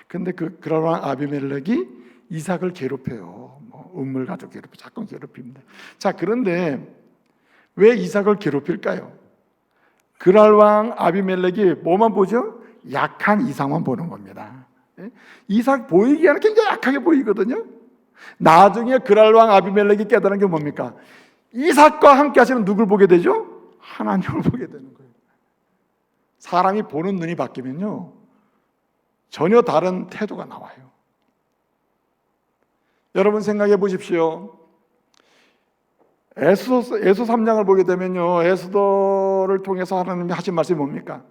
근데 그 그랄 왕 아비멜렉이 이삭을 괴롭혀요. 음물 가지고 괴롭혀, 자꾸 괴롭힙니다. 자, 그런데 왜 이삭을 괴롭힐까요? 그랄 왕 아비멜렉이 뭐만 보죠? 약한 이삭만 보는 겁니다. 이삭 보이기에는 굉장히 약하게 보이거든요. 나중에 그랄 왕 아비멜렉이 깨달은 게 뭡니까? 이삭과 함께 하시는 누굴 보게 되죠? 하나님을 보게 되는 거예요. 사람이 보는 눈이 바뀌면요, 전혀 다른 태도가 나와요. 여러분 생각해 보십시오. 에스더 3장을 보게 되면요, 에스더를 통해서 하나님이 하신 말씀이 뭡니까?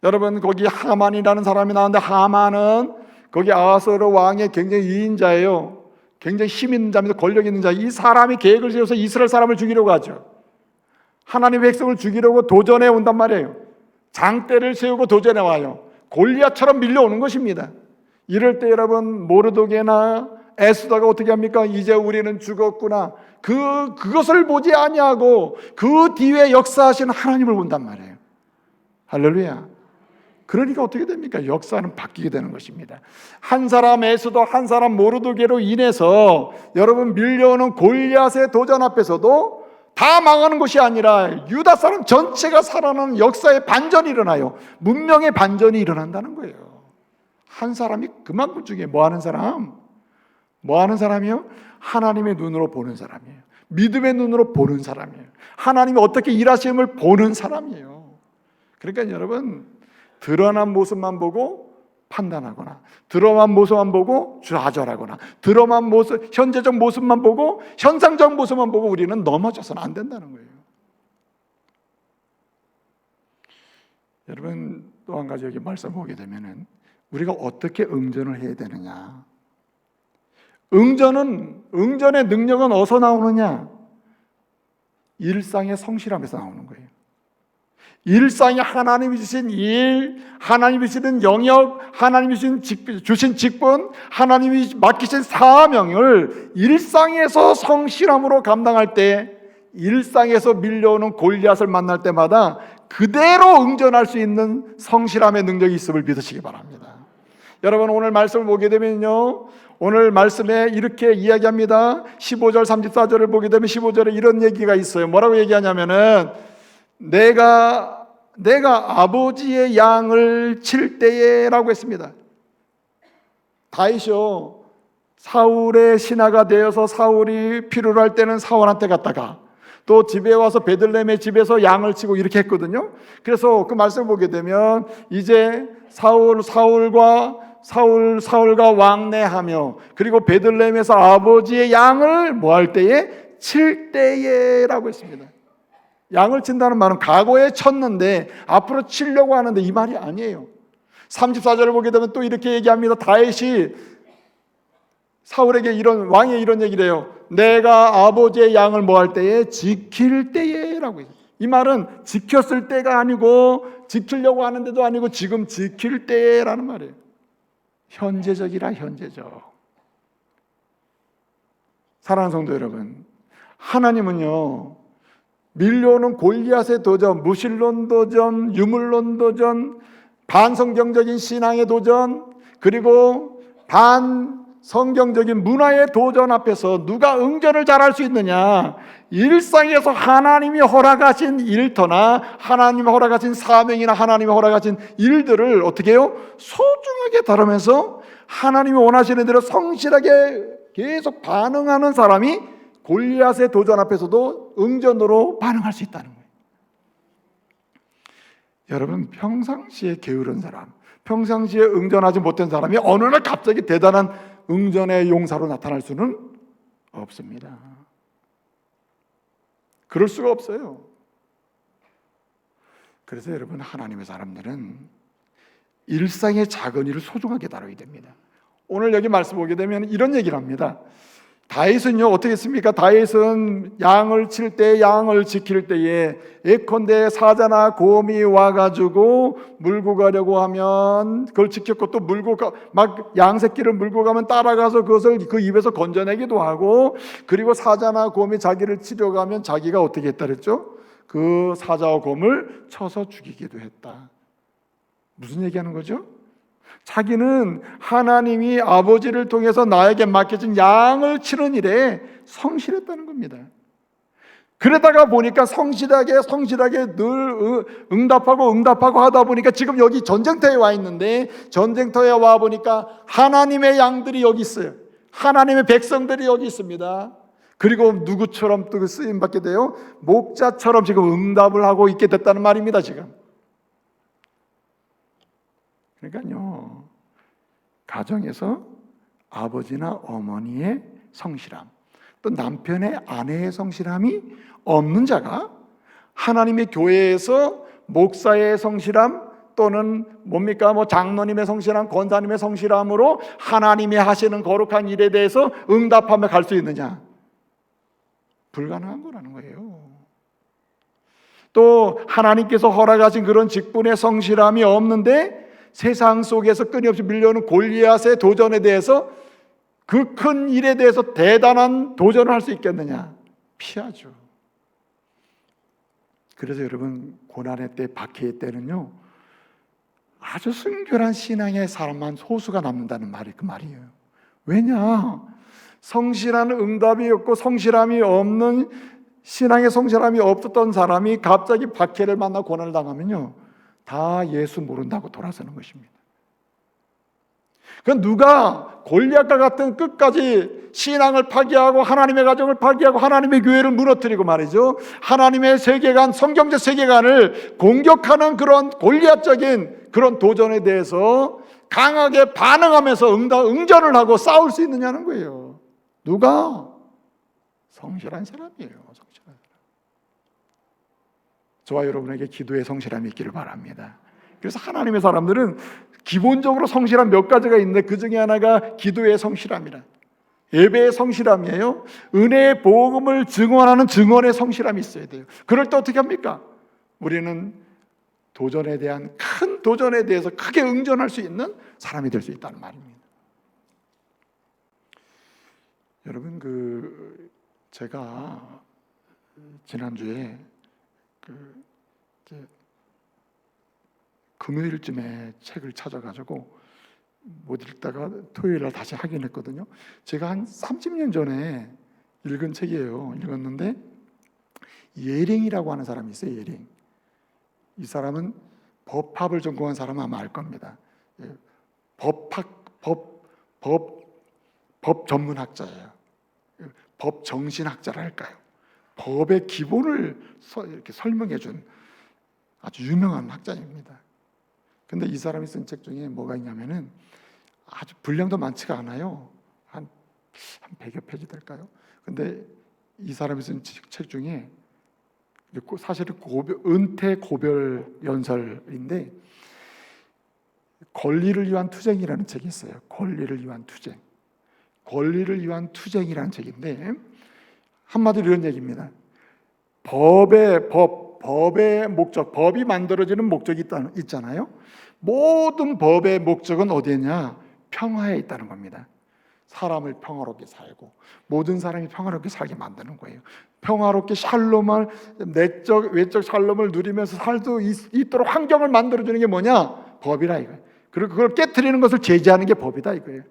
여러분, 거기 하만이라는 사람이 나왔는데, 하만은 거기 아하스웨로 왕의 굉장히 위인자예요. 굉장히 힘 있는 자입니다. 권력 있는 자. 이 사람이 계획을 세워서 이스라엘 사람을 죽이려고 하죠. 하나님의 백성을 죽이려고 도전해 온단 말이에요. 장대를 세우고 도전해 와요. 골리앗처럼 밀려오는 것입니다. 이럴 때 여러분, 모르드게나 에스더가 어떻게 합니까? 이제 우리는 죽었구나. 그것을 보지 아니하고 그 뒤에 역사하시는 하나님을 본단 말이에요. 할렐루야. 그러니까 어떻게 됩니까? 역사는 바뀌게 되는 것입니다. 한 사람 에스더, 한 사람 모르드게로 인해서 여러분, 밀려오는 골리앗의 도전 앞에서도 다 망하는 것이 아니라 유다 사람 전체가 살아나는 역사의 반전이 일어나요. 문명의 반전이 일어난다는 거예요. 한 사람이 그만큼 중에 뭐 하는 사람? 뭐 하는 사람이요? 하나님의 눈으로 보는 사람이에요. 믿음의 눈으로 보는 사람이에요. 하나님이 어떻게 일하심을 보는 사람이에요. 그러니까 여러분, 드러난 모습만 보고 판단하거나 드러난 모습만 보고 좌절하거나 드러난 모습, 현재적 모습만 보고 현상적 모습만 보고 우리는 넘어져서는 안 된다는 거예요. 여러분, 또 한 가지 여기 말씀 보게 되면은 우리가 어떻게 응전을 해야 되느냐. 응전의 능력은 어디서 나오느냐? 일상의 성실함에서 나오는 거예요. 일상에 하나님이 주신 일, 하나님이 주신 영역, 하나님이 주신 직분, 하나님이 맡기신 사명을 일상에서 성실함으로 감당할 때, 일상에서 밀려오는 골리앗을 만날 때마다 그대로 응전할 수 있는 성실함의 능력이 있음을 믿으시기 바랍니다. 여러분, 오늘 말씀을 보게 되면요, 오늘 말씀에 이렇게 이야기합니다. 15절 34절을 보게 되면 15절에 이런 얘기가 있어요. 뭐라고 얘기하냐면은 내가 아버지의 양을 칠 때에 라고 했습니다. 다윗이요, 사울의 신하가 되어서 사울이 필요로 할 때는 사울한테 갔다가 또 집에 와서 베들레헴의 집에서 양을 치고 이렇게 했거든요. 그래서 그 말씀을 보게 되면 이제 사울과 왕래하며 그리고 베들레헴에서 아버지의 양을 뭐 할 때에 칠 때에라고 했습니다. 양을 친다는 말은 과거에 쳤는데 앞으로 치려고 하는데 이 말이 아니에요. 34절을 보게 되면 또 이렇게 얘기합니다. 다윗이 사울에게 왕이 이런 얘기를 해요. 내가 아버지의 양을 뭐 할 때에 지킬 때에라고 했어요. 이 말은 지켰을 때가 아니고 지키려고 하는데도 아니고 지금 지킬 때라는 말이에요. 현재적이라 현재적. 사랑하는 성도 여러분, 하나님은요 밀려오는 골리앗의 도전, 무신론 도전, 유물론 도전, 반성경적인 신앙의 도전, 그리고 반성경적인 문화의 도전 앞에서 누가 응전을 잘할 수 있느냐, 일상에서 하나님이 허락하신 일터나 하나님이 허락하신 사명이나 하나님이 허락하신 일들을 어떻게 해요? 소중하게 다루면서 하나님이 원하시는 대로 성실하게 계속 반응하는 사람이 골리앗의 도전 앞에서도 응전으로 반응할 수 있다는 거예요. 여러분, 평상시에 게으른 사람, 평상시에 응전하지 못한 사람이 어느 날 갑자기 대단한 응전의 용사로 나타날 수는 없습니다. 그럴 수가 없어요. 그래서 여러분, 하나님의 사람들은 일상의 작은 일을 소중하게 다뤄야 됩니다. 오늘 여기 말씀 보게 되면 이런 얘기를 합니다. 다윗은요 어떻게 했습니까? 다윗은 양을 칠 때, 양을 지킬 때에 예컨대 사자나 곰이 와가지고 물고 가려고 하면 그걸 지켰고, 또 막 양새끼를 물고 가면 따라가서 그것을 그 입에서 건져내기도 하고, 그리고 사자나 곰이 자기를 치려 가면 자기가 어떻게 했다 그랬죠? 그 사자와 곰을 쳐서 죽이기도 했다. 무슨 얘기하는 거죠? 자기는 하나님이 아버지를 통해서 나에게 맡겨진 양을 치는 일에 성실했다는 겁니다. 그러다가 보니까 성실하게 늘 응답하고 하다 보니까 지금 여기 전쟁터에 와 있는데, 전쟁터에 와 보니까 하나님의 양들이 여기 있어요. 하나님의 백성들이 여기 있습니다. 그리고 누구처럼 또 쓰임 받게 돼요? 목자처럼 지금 응답을 하고 있게 됐다는 말입니다. 지금 그러니까요, 가정에서 아버지나 어머니의 성실함, 또 남편의 아내의 성실함이 없는 자가 하나님의 교회에서 목사의 성실함 또는 뭡니까? 장로님의 성실함, 권사님의 성실함으로 하나님이 하시는 거룩한 일에 대해서 응답하며 갈 수 있느냐? 불가능한 거라는 거예요. 또 하나님께서 허락하신 그런 직분의 성실함이 없는데 세상 속에서 끊임없이 밀려오는 골리앗의 도전에 대해서, 그 큰 일에 대해서 대단한 도전을 할 수 있겠느냐? 피하죠. 그래서 여러분, 고난의 때, 박해의 때는요 아주 순결한 신앙의 사람만 소수가 남는다는 말이 그 말이에요. 왜냐? 성실한 응답이 없고 성실함이 없는, 신앙의 성실함이 없었던 사람이 갑자기 박해를 만나 고난을 당하면요 다 예수 모른다고 돌아서는 것입니다. 그러니까 누가 골리앗과 같은 끝까지 신앙을 파괴하고 하나님의 가정을 파괴하고 하나님의 교회를 무너뜨리고 말이죠, 하나님의 세계관, 성경적 세계관을 공격하는 그런 골리앗적인 그런 도전에 대해서 강하게 반응하면서 응전을 하고 싸울 수 있느냐는 거예요. 누가? 성실한 사람이에요. 성실한 사람. 저와 여러분에게 기도의 성실함이 있기를 바랍니다. 그래서 하나님의 사람들은 기본적으로 성실한 몇 가지가 있는데 그 중에 하나가 기도의 성실함이라, 예배의 성실함이에요. 은혜의 복음을 증언하는 증언의 성실함이 있어야 돼요. 그럴 때 어떻게 합니까? 우리는 도전에 대한, 큰 도전에 대해서 크게 응전할 수 있는 사람이 될 수 있다는 말입니다. 여러분, 제가 지난주에 금요일쯤에 책을 찾아가지고 못 읽다가 토요일날 다시 하긴 했거든요. 제가 한 30년 전에 읽은 책이에요. 읽었는데 예링이라고 하는 사람이 있어요. 예링. 이 사람은 법학을 전공한 사람은 아마 알 겁니다. 법 전문학자예요. 법 정신학자랄까요? 법의 기본을 이렇게 설명해 준 아주 유명한 학자입니다. 근데 이 사람이 쓴 책 중에 뭐가 있냐면은 아주 분량도 많지가 않아요. 한 100여 페이지 될까요? 근데 이 사람이 쓴 책 중에 사실은 은퇴 고별 연설인데 권리를 위한 투쟁이라는 책이 있어요. 권리를 위한 투쟁. 권리를 위한 투쟁이라는 책인데 한마디로 이런 얘기입니다. 법의 목적, 법이 만들어지는 목적이 있잖아요. 모든 법의 목적은 어디냐? 평화에 있다는 겁니다. 사람을 평화롭게 살고 모든 사람이 평화롭게 살게 만드는 거예요. 평화롭게 샬롬을 내적 외적 샬롬을 누리면서 살 수 있도록 환경을 만들어주는 게 뭐냐? 법이라 이거예요. 그리고 그걸 깨트리는 것을 제지하는 게 법이다 이거예요.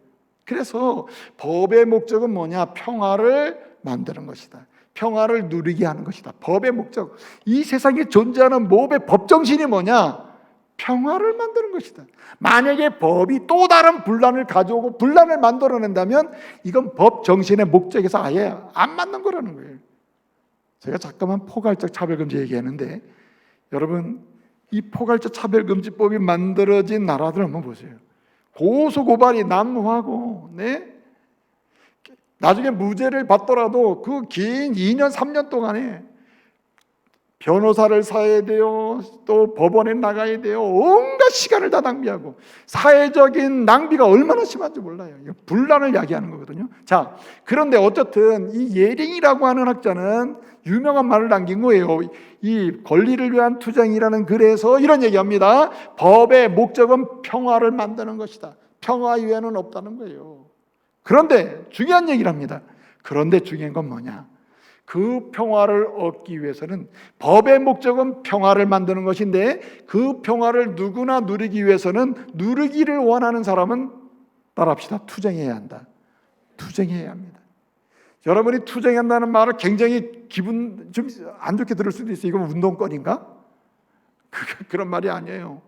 그래서 법의 목적은 뭐냐? 평화를 만드는 것이다. 평화를 누리게 하는 것이다. 법의 목적. 이 세상에 존재하는 모든 법정신이 뭐냐? 평화를 만드는 것이다. 만약에 법이 또 다른 분란을 가져오고 분란을 만들어낸다면 이건 법 정신의 목적에서 아예 안 맞는 거라는 거예요. 제가 잠깐만 포괄적 차별금지 얘기했는데 여러분 이 포괄적 차별금지법이 만들어진 나라들 한번 보세요. 고소고발이 난무하고 나중에 무죄를 받더라도 그 긴 2년 3년 동안에 변호사를 사야 돼요. 또 법원에 나가야 돼요. 온갖 시간을 다 낭비하고 사회적인 낭비가 얼마나 심한지 몰라요. 분란을 야기하는 거거든요. 자, 그런데 어쨌든 이 예링이라고 하는 학자는 유명한 말을 남긴 거예요. 이 권리를 위한 투쟁이라는 글에서 이런 얘기합니다. 법의 목적은 평화를 만드는 것이다. 평화 이외에는 없다는 거예요. 그런데 중요한 얘기를 합니다. 그런데 중요한 건 뭐냐? 그 평화를 얻기 위해서는 법의 목적은 평화를 만드는 것인데 그 평화를 누구나 누리기 위해서는 누리기를 원하는 사람은 따라합시다. 투쟁해야 한다. 투쟁해야 합니다. 여러분이 투쟁한다는 말을 굉장히 기분 좀 안 좋게 들을 수도 있어요. 이건 운동권인가? 그런 말이 아니에요.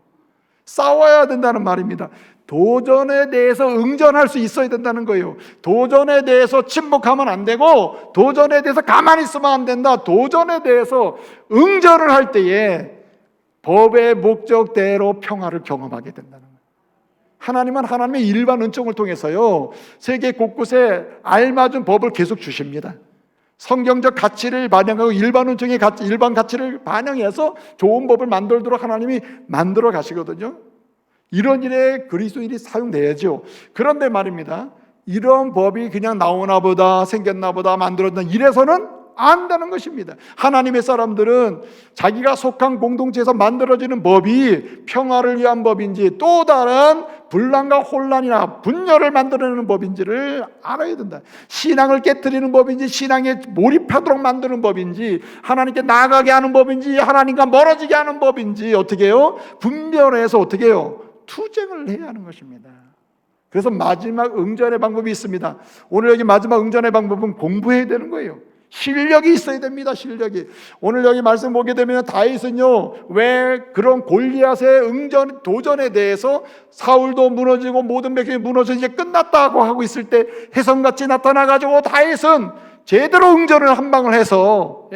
싸워야 된다는 말입니다. 도전에 대해서 응전할 수 있어야 된다는 거예요. 도전에 대해서 침묵하면 안 되고 도전에 대해서 가만히 있으면 안 된다. 도전에 대해서 응전을 할 때에 법의 목적대로 평화를 경험하게 된다는 거예요. 하나님은 하나님의 일반 은총을 통해서요 세계 곳곳에 알맞은 법을 계속 주십니다. 성경적 가치를 반영하고 일반 은총의 가치, 일반 가치를 반영해서 좋은 법을 만들도록 하나님이 만들어 가시거든요. 이런 일에 그리스도인이 사용돼야죠. 그런데 말입니다. 이런 법이 그냥 나오나 보다 생겼나 보다 만들었나 이래서는 안 되는 것입니다. 하나님의 사람들은 자기가 속한 공동체에서 만들어지는 법이 평화를 위한 법인지 또 다른 분란과 혼란이나 분열을 만들어내는 법인지를 알아야 된다. 신앙을 깨트리는 법인지 신앙에 몰입하도록 만드는 법인지 하나님께 나아가게 하는 법인지 하나님과 멀어지게 하는 법인지 어떻게 해요? 분별해서 어떻게 해요? 투쟁을 해야 하는 것입니다. 그래서 마지막 응전의 방법이 있습니다. 오늘 여기 마지막 응전의 방법은 공부해야 되는 거예요. 실력이 있어야 됩니다. 실력이. 오늘 여기 말씀 보게 되면 다윗은요 왜 그런 골리앗의 응전 도전에 대해서 사울도 무너지고 모든 백성이 무너져 이제 끝났다고 하고 있을 때 혜성같이 나타나가지고 다윗은 제대로 응전을 한 방을 해서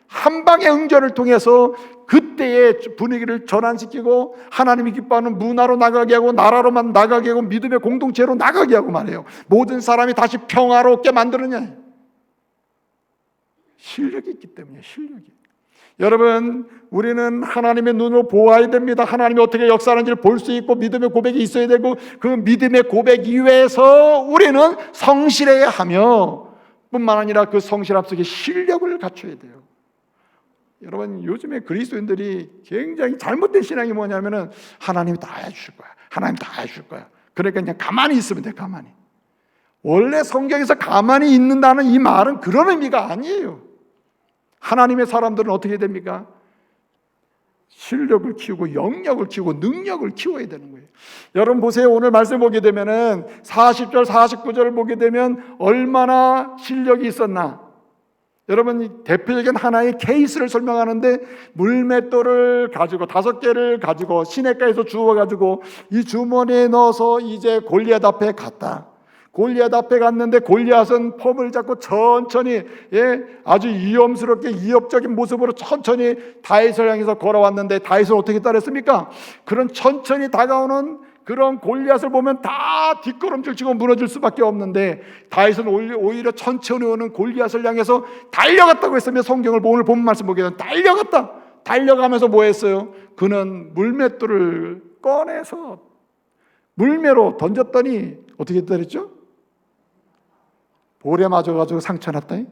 한 방의 응전을 통해서 그때의 분위기를 전환시키고 하나님이 기뻐하는 문화로 나가게 하고 나라로만 나가게 하고 믿음의 공동체로 나가게 하고 말해요. 모든 사람이 다시 평화롭게 만드느냐. 실력이 있기 때문에 실력이. 여러분 우리는 하나님의 눈으로 보아야 됩니다. 하나님이 어떻게 역사하는지를 볼 수 있고 믿음의 고백이 있어야 되고 그 믿음의 고백 이외에서 우리는 성실해야 하며 뿐만 아니라 그 성실 앞속에 실력을 갖춰야 돼요. 여러분 요즘에 그리스도인들이 굉장히 잘못된 신앙이 뭐냐면은 하나님이 다 해주실 거야. 하나님 다 해줄 거야. 그러니까 그냥 가만히 있으면 돼. 가만히. 원래 성경에서 가만히 있는다는 이 말은 그런 의미가 아니에요. 하나님의 사람들은 어떻게 됩니까? 실력을 키우고 영역을 키우고 능력을 키워야 되는 거예요. 여러분 보세요. 오늘 말씀 보게 되면은 40절 49절을 보게 되면 얼마나 실력이 있었나. 여러분 대표적인 하나의 케이스를 설명하는데 물맷돌을 가지고 5개를 가지고 시냇가에서 주워가지고 이 주머니에 넣어서 이제 골리앗 앞에 갔다. 골리앗 앞에 갔는데 골리앗은 폼을 잡고 천천히 아주 위험스럽게 위협적인 모습으로 천천히 다윗을 향해서 걸어왔는데 다윗은 어떻게 따랐습니까? 그런 천천히 다가오는 그런 골리앗을 보면 다 뒷걸음질 치고 무너질 수밖에 없는데 다윗은 오히려 천천히 오는 골리앗을 향해서 달려갔다고 했으면 성경을 오늘 본 말씀 보게 되면 달려가면서 뭐 했어요? 그는 물맷돌을 꺼내서 물매로 던졌더니 어떻게 했다 그랬죠? 볼에 맞아가지고 상처 났다니?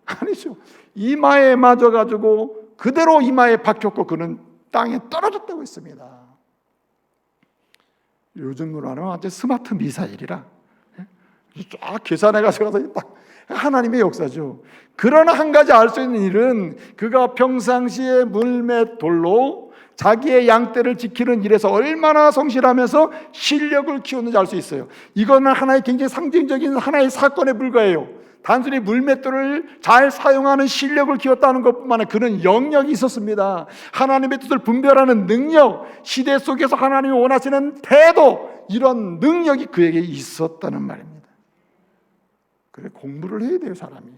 아니죠. 이마에 맞아가지고 그대로 이마에 박혔고 그는 땅에 떨어졌다고 했습니다. 요즘으로 하면 완전 스마트 미사일이라 쫙 계산해가지고 딱 하나님의 역사죠. 그러나 한 가지 알 수 있는 일은 그가 평상시에 물맷돌로 자기의 양떼를 지키는 일에서 얼마나 성실하면서 실력을 키웠는지 알 수 있어요. 이거는 하나의 굉장히 상징적인 하나의 사건에 불과해요. 단순히 물맷돌을 잘 사용하는 실력을 키웠다는 것뿐만 아니라 그는 영역이 있었습니다. 하나님의 뜻을 분별하는 능력, 시대 속에서 하나님이 원하시는 태도, 이런 능력이 그에게 있었다는 말입니다. 그래, 공부를 해야 돼요, 사람이.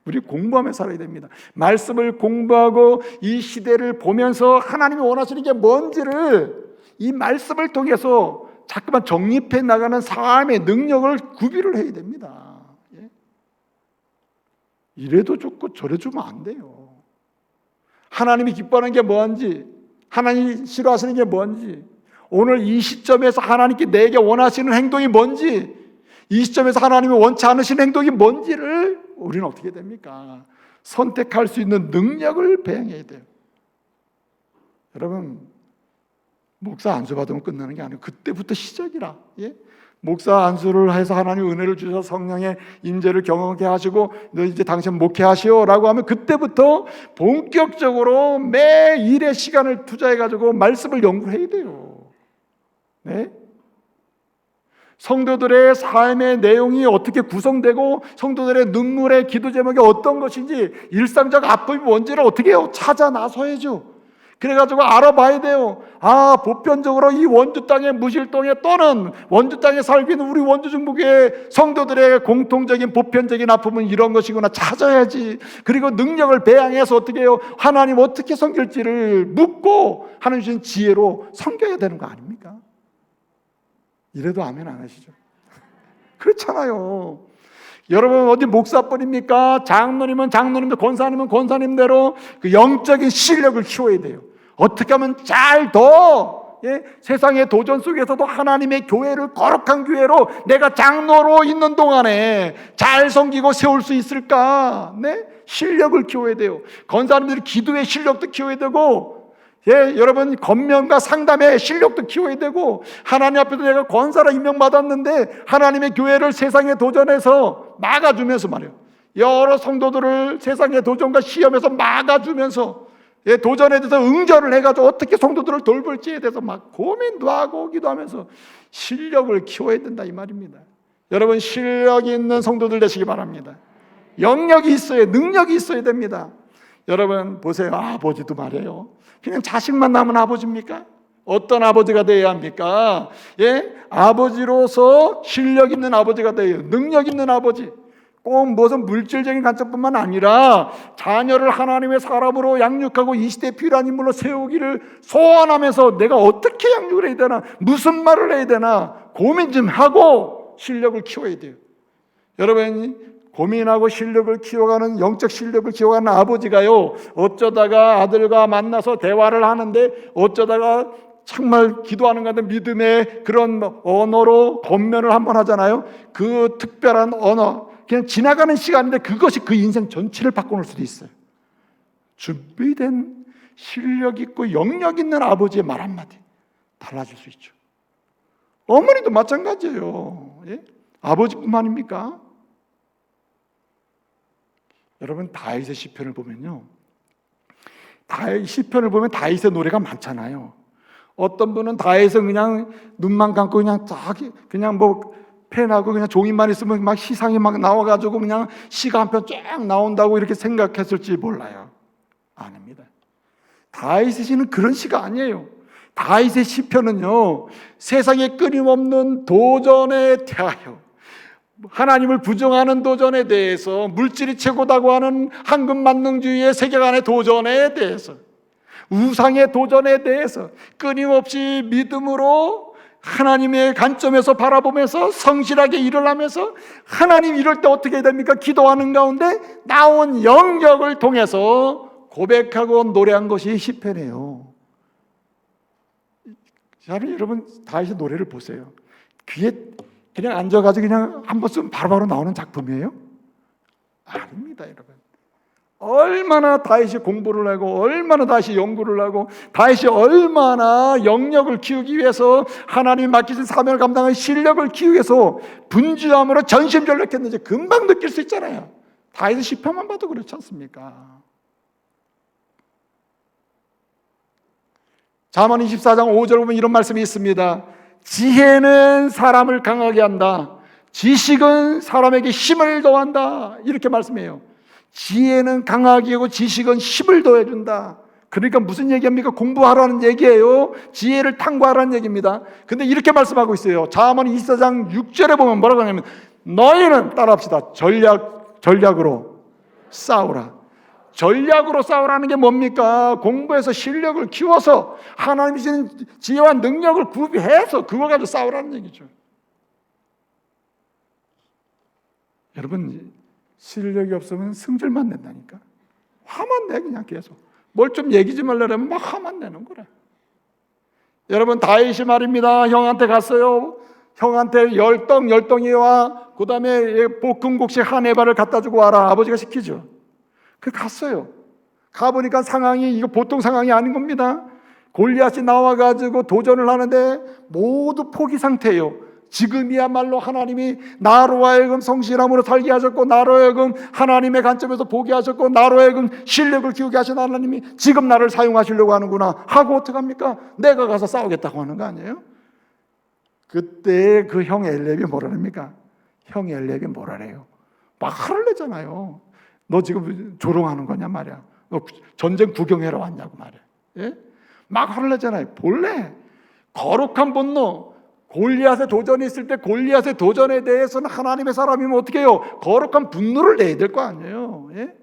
우리 공부하며 살아야 됩니다. 말씀을 공부하고 이 시대를 보면서 하나님이 원하시는 게 뭔지를 이 말씀을 통해서 자꾸만 정립해 나가는 삶의 능력을 구비를 해야 됩니다. 이래도 좋고 저래 주면 안 돼요. 하나님이 기뻐하는 게 뭔지, 하나님이 싫어하시는 게 뭔지, 오늘 이 시점에서 하나님께 내게 원하시는 행동이 뭔지, 이 시점에서 하나님이 원치 않으시는 행동이 뭔지를 우리는 어떻게 됩니까? 선택할 수 있는 능력을 배양해야 돼요. 여러분, 목사 안수 받으면 끝나는 게 아니에요. 그때부터 시작이라. 목사 안수를 해서 하나님 은혜를 주셔서 성령의 임재를 경험하게 하시고 너 이제 당신 목회하시오라고 하면 그때부터 본격적으로 매 일의 시간을 투자해가지고 말씀을 연구해야 돼요. 네? 성도들의 삶의 내용이 어떻게 구성되고 성도들의 눈물의 기도 제목이 어떤 것인지 일상적 아픔이 뭔지를 어떻게 해요? 찾아 나서야죠. 그래가지고 알아봐야 돼요. 보편적으로 이 원주 땅의 무실동에 또는 원주 땅에 살고 있는 우리 원주 중부교회 성도들의 공통적인 보편적인 아픔은 이런 것이구나 찾아야지. 그리고 능력을 배양해서 어떻게 해요? 하나님 어떻게 섬길지를 묻고 하나님 주신 지혜로 섬겨야 되는 거 아닙니까? 이래도 아멘 안 하시죠? 그렇잖아요. 여러분 어디 목사뿐입니까? 장로님은 장로님들, 권사님은 권사님대로 그 영적인 실력을 키워야 돼요. 어떻게 하면 잘 더 세상의 도전 속에서도 하나님의 교회를 거룩한 교회로 내가 장로로 있는 동안에 잘 섬기고 세울 수 있을까? 실력을 키워야 돼요. 권사님들이 기도의 실력도 키워야 되고 여러분 권면과 상담의 실력도 키워야 되고 하나님 앞에서 내가 권사로 임명받았는데 하나님의 교회를 세상의 도전에서 막아주면서 말이에요. 여러 성도들을 세상의 도전과 시험에서 막아주면서 도전에 대해서 응전을 해가지고 어떻게 성도들을 돌볼지에 대해서 막 고민도 하고 기도하면서 실력을 키워야 된다 이 말입니다. 여러분 실력이 있는 성도들 되시기 바랍니다. 영역이 있어야, 능력이 있어야 됩니다. 여러분 보세요. 아버지도 말이에요. 그냥 자식만 남은 아버지입니까? 어떤 아버지가 되어야 합니까? 아버지로서 실력 있는 아버지가 되어요. 능력 있는 아버지. 꼭 무슨 물질적인 관점뿐만 아니라 자녀를 하나님의 사람으로 양육하고 이 시대에 필요한 인물로 세우기를 소원하면서 내가 어떻게 양육을 해야 되나, 무슨 말을 해야 되나 고민 좀 하고 실력을 키워야 돼요. 여러분 고민하고 실력을 키워가는, 영적 실력을 키워가는 아버지가요, 어쩌다가 아들과 만나서 대화를 하는데 어쩌다가 정말 기도하는 가운데 믿음의 그런 언어로 권면을 한번 하잖아요. 그 특별한 언어, 그냥 지나가는 시간인데 그것이 그 인생 전체를 바꿔놓을 수도 있어요. 준비된 실력 있고 영역 있는 아버지의 말 한마디 달라질 수 있죠. 어머니도 마찬가지예요. 아버지뿐만입니까? 여러분 다윗의 시편을 보면요, 시편을 보면 다윗의 노래가 많잖아요. 어떤 분은 다윗은 그냥 눈만 감고 그냥 딱 그냥 뭐 펜하고 그냥 종이만 있으면 막 시상이 막 나와가지고 그냥 시가 한 편 쫙 나온다고 이렇게 생각했을지 몰라요. 아닙니다. 다윗의 시는 그런 시가 아니에요. 다윗의 시편은요, 세상에 끊임없는 도전에 대하여 하나님을 부정하는 도전에 대해서, 물질이 최고다고 하는 황금만능주의의 세계관의 도전에 대해서, 우상의 도전에 대해서 끊임없이 믿음으로 하나님의 관점에서 바라보면서 성실하게 일을 하면서, 하나님 이럴 때 어떻게 해야 됩니까? 기도하는 가운데 나온 영역을 통해서 고백하고 노래한 것이 시편이에요. 여러분 다윗의 노래를 보세요. 귀에 그냥 앉아가지고 그냥 한 번 쓰면 바로바로 나오는 작품이에요? 아닙니다, 여러분. 얼마나 다윗이 공부를 하고, 얼마나 다윗이 연구를 하고, 다윗이 얼마나 영역을 키우기 위해서, 하나님이 맡기신 사명을 감당할 실력을 키우기 위해서 분주함으로 전심전력했는지 금방 느낄 수 있잖아요. 다윗의 시편만 봐도 그렇지 않습니까? 잠언 24장 5절 보면 이런 말씀이 있습니다. 지혜는 사람을 강하게 한다. 지식은 사람에게 힘을 더한다. 이렇게 말씀해요. 지혜는 강하게 하고 지식은 힘을 더해준다. 그러니까 무슨 얘기합니까? 공부하라는 얘기예요. 지혜를 탐구하라는 얘기입니다. 근데 이렇게 말씀하고 있어요. 잠언 24장 6절에 보면 뭐라고 하냐면, 너희는 따라합시다. 전략으로 싸우라. 전략으로 싸우라는 게 뭡니까? 공부해서 실력을 키워서 하나님이 주신 지혜와 능력을 구비해서 그걸 가지고 싸우라는 얘기죠. 여러분, 실력이 없으면 승질만 낸다니까. 화만 내, 그냥 계속. 뭘 좀 얘기 좀 하려면 막 화만 내는 거래. 여러분, 다윗이 말입니다. 형한테 갔어요. 형한테 열덩이와 그 다음에 볶음국시 한 에바를 갖다 주고 와라. 아버지가 시키죠. 그 갔어요. 가보니까 상황이 이거 보통 상황이 아닌 겁니다. 골리앗이 나와가지고 도전을 하는데 모두 포기 상태예요. 지금이야말로 하나님이 나로 하여금 성실함으로 살게 하셨고, 나로 하여금 하나님의 관점에서 보게 하셨고, 나로 하여금 실력을 키우게 하신 하나님이 지금 나를 사용하시려고 하는구나 하고 어떡합니까? 내가 가서 싸우겠다고 하는 거 아니에요? 그때 그 형 엘렙이 뭐라랍니까? 형 엘렙이 뭐라래요? 막 화를 내잖아요. 너 지금 조롱하는 거냐 말이야. 너 전쟁 구경하러 왔냐고 말이야. 예? 막 화를 내잖아요. 본래 거룩한 분노, 골리앗의 도전이 있을 때 골리앗의 도전에 대해서는 하나님의 사람이면 어떻게 해요? 거룩한 분노를 내야 될 거 아니에요. 예?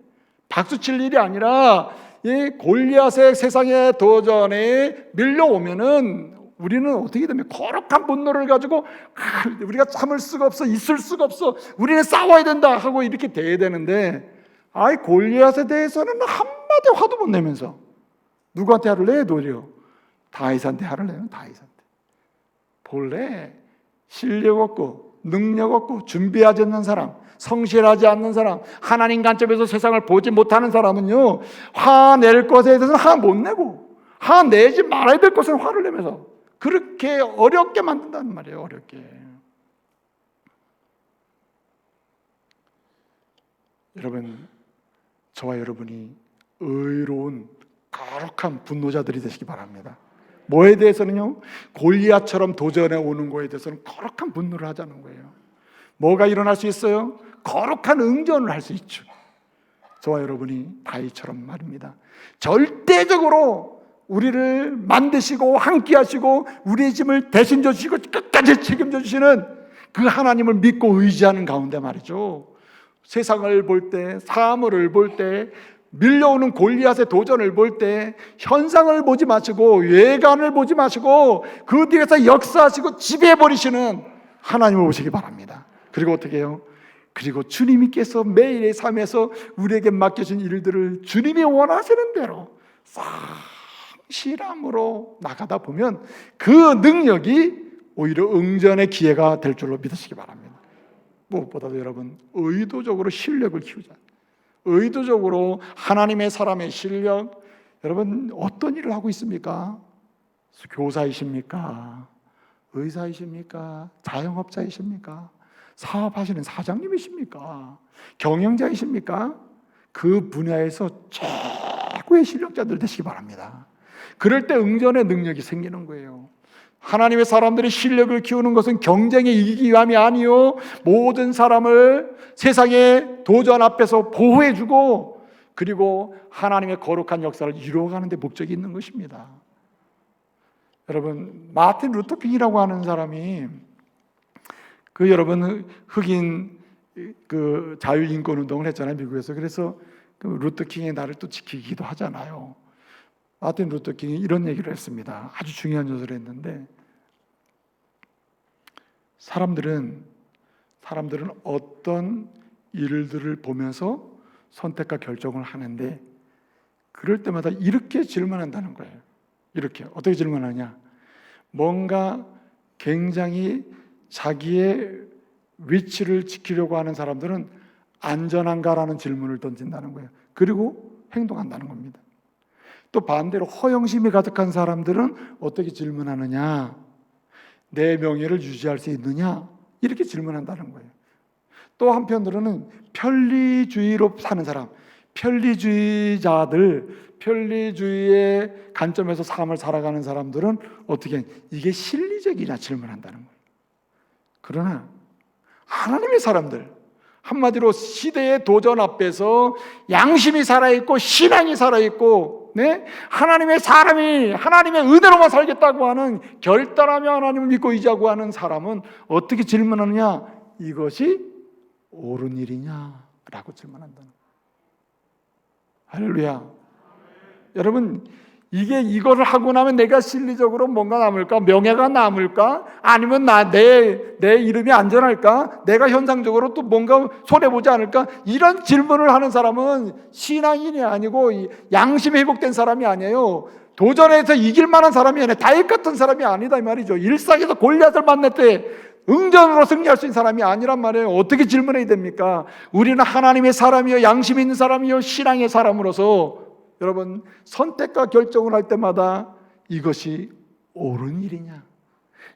박수 칠 일이 아니라, 이 골리앗의 세상의 도전에 밀려오면은 우리는 어떻게 되면 거룩한 분노를 가지고 우리가 참을 수가 없어, 있을 수가 없어, 우리는 싸워야 된다 하고 이렇게 돼야 되는데, 골리앗에 대해서는 한마디 화도 못 내면서 누구한테 화를 내요? 도리어 다윗한테 화를 내요. 다윗한테. 본래 실력 없고 능력 없고 준비하지 않는 사람, 성실하지 않는 사람, 하나님 관점에서 세상을 보지 못하는 사람은요, 화낼 것에 대해서는 화 못 내고, 화내지 말아야 될 것은 화를 내면서 그렇게 어렵게 만든다는 말이에요. 어렵게. 여러분, 저와 여러분이 의로운 거룩한 분노자들이 되시기 바랍니다. 뭐에 대해서는요? 골리앗처럼 도전해 오는 거에 대해서는 거룩한 분노를 하자는 거예요. 뭐가 일어날 수 있어요? 거룩한 응전을 할 수 있죠. 저와 여러분이 다윗처럼 말입니다. 절대적으로 우리를 만드시고 함께 하시고 우리의 짐을 대신 져주시고 끝까지 책임져 주시는 그 하나님을 믿고 의지하는 가운데 말이죠, 세상을 볼 때, 사물을 볼 때, 밀려오는 골리앗의 도전을 볼 때 현상을 보지 마시고 외관을 보지 마시고 그 뒤에서 역사하시고 지배해버리시는 하나님을 보시기 바랍니다. 그리고 어떻게 해요? 그리고 주님께서 매일의 삶에서 우리에게 맡겨진 일들을 주님이 원하시는 대로 성실함으로 나가다 보면 그 능력이 오히려 응전의 기회가 될 줄로 믿으시기 바랍니다. 무엇보다도 여러분, 의도적으로 실력을 키우자. 의도적으로 하나님의 사람의 실력. 여러분, 어떤 일을 하고 있습니까? 교사이십니까? 의사이십니까? 자영업자이십니까? 사업하시는 사장님이십니까? 경영자이십니까? 그 분야에서 최고의 실력자들 되시기 바랍니다. 그럴 때 응전의 능력이 생기는 거예요. 하나님의 사람들이 실력을 키우는 것은 경쟁에 이기기 위함이 아니요, 모든 사람을 세상의 도전 앞에서 보호해주고 그리고 하나님의 거룩한 역사를 이루어가는 데 목적이 있는 것입니다. 여러분, 마틴 루터킹이라고 하는 사람이 그 여러분 흑인 그 자유인권 운동을 했잖아요, 미국에서. 그래서 그 루터킹의 날을 또 지키기도 하잖아요. 마틴 루터킹이 이런 얘기를 했습니다. 아주 중요한 요소를 했는데, 사람들은 어떤 일들을 보면서 선택과 결정을 하는데, 그럴 때마다 이렇게 질문한다는 거예요. 이렇게 어떻게 질문하냐? 뭔가 굉장히 자기의 위치를 지키려고 하는 사람들은 안전한가라는 질문을 던진다는 거예요. 그리고 행동한다는 겁니다. 또 반대로 허영심이 가득한 사람들은 어떻게 질문하느냐? 내 명예를 유지할 수 있느냐? 이렇게 질문한다는 거예요. 또 한편으로는 편리주의로 사는 사람, 편리주의의 관점에서 삶을 살아가는 사람들은 어떻게 이게 실리적이냐 질문한다는 거예요. 그러나 하나님의 사람들, 한마디로 시대의 도전 앞에서 양심이 살아있고 신앙이 살아있고, 하나님의 사람이 하나님의 은혜로만 살겠다고 하는, 결단하며 하나님을 믿고 의지하고 하는 사람은 어떻게 질문하느냐? 이것이 옳은 일이냐라고 질문한다는 거예요. 할렐루야. 여러분, 이거를 하고 나면 내가 실리적으로 뭔가 남을까? 명예가 남을까? 아니면 내 이름이 안전할까? 내가 현상적으로 또 뭔가 손해보지 않을까? 이런 질문을 하는 사람은 신앙인이 아니고 양심이 회복된 사람이 아니에요. 도전해서 이길 만한 사람이 아니라 다윗 같은 사람이 아니다 이 말이죠. 일상에서 골리앗을 만날 때 응전으로 승리할 수 있는 사람이 아니란 말이에요. 어떻게 질문해야 됩니까? 우리는 하나님의 사람이요, 양심 있는 사람이요, 신앙의 사람으로서 여러분, 선택과 결정을 할 때마다 이것이 옳은 일이냐?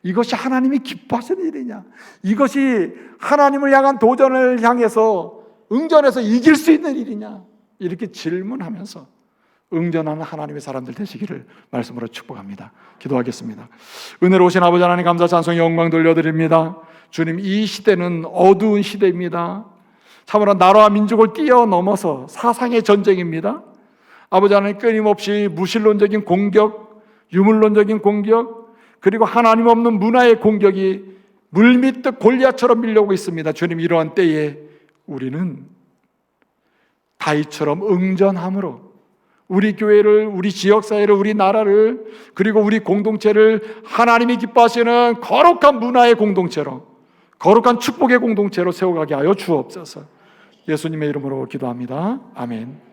이것이 하나님이 기뻐하시는 일이냐? 이것이 하나님을 향한 도전을 향해서 응전해서 이길 수 있는 일이냐? 이렇게 질문하면서 응전하는 하나님의 사람들 되시기를 말씀으로 축복합니다. 기도하겠습니다. 은혜로우신 아버지 하나님, 감사 찬송 영광 돌려드립니다. 주님, 이 시대는 어두운 시대입니다. 참으로 나라와 민족을 뛰어넘어서 사상의 전쟁입니다. 아버지 하나님, 끊임없이 무신론적인 공격, 유물론적인 공격, 그리고 하나님 없는 문화의 공격이 물밀듯 골리앗처럼 밀려오고 있습니다. 주님, 이러한 때에 우리는 다윗처럼 응전함으로 우리 교회를, 우리 지역사회를, 우리 나라를, 그리고 우리 공동체를 하나님이 기뻐하시는 거룩한 문화의 공동체로, 거룩한 축복의 공동체로 세워가게 하여 주옵소서. 예수님의 이름으로 기도합니다. 아멘.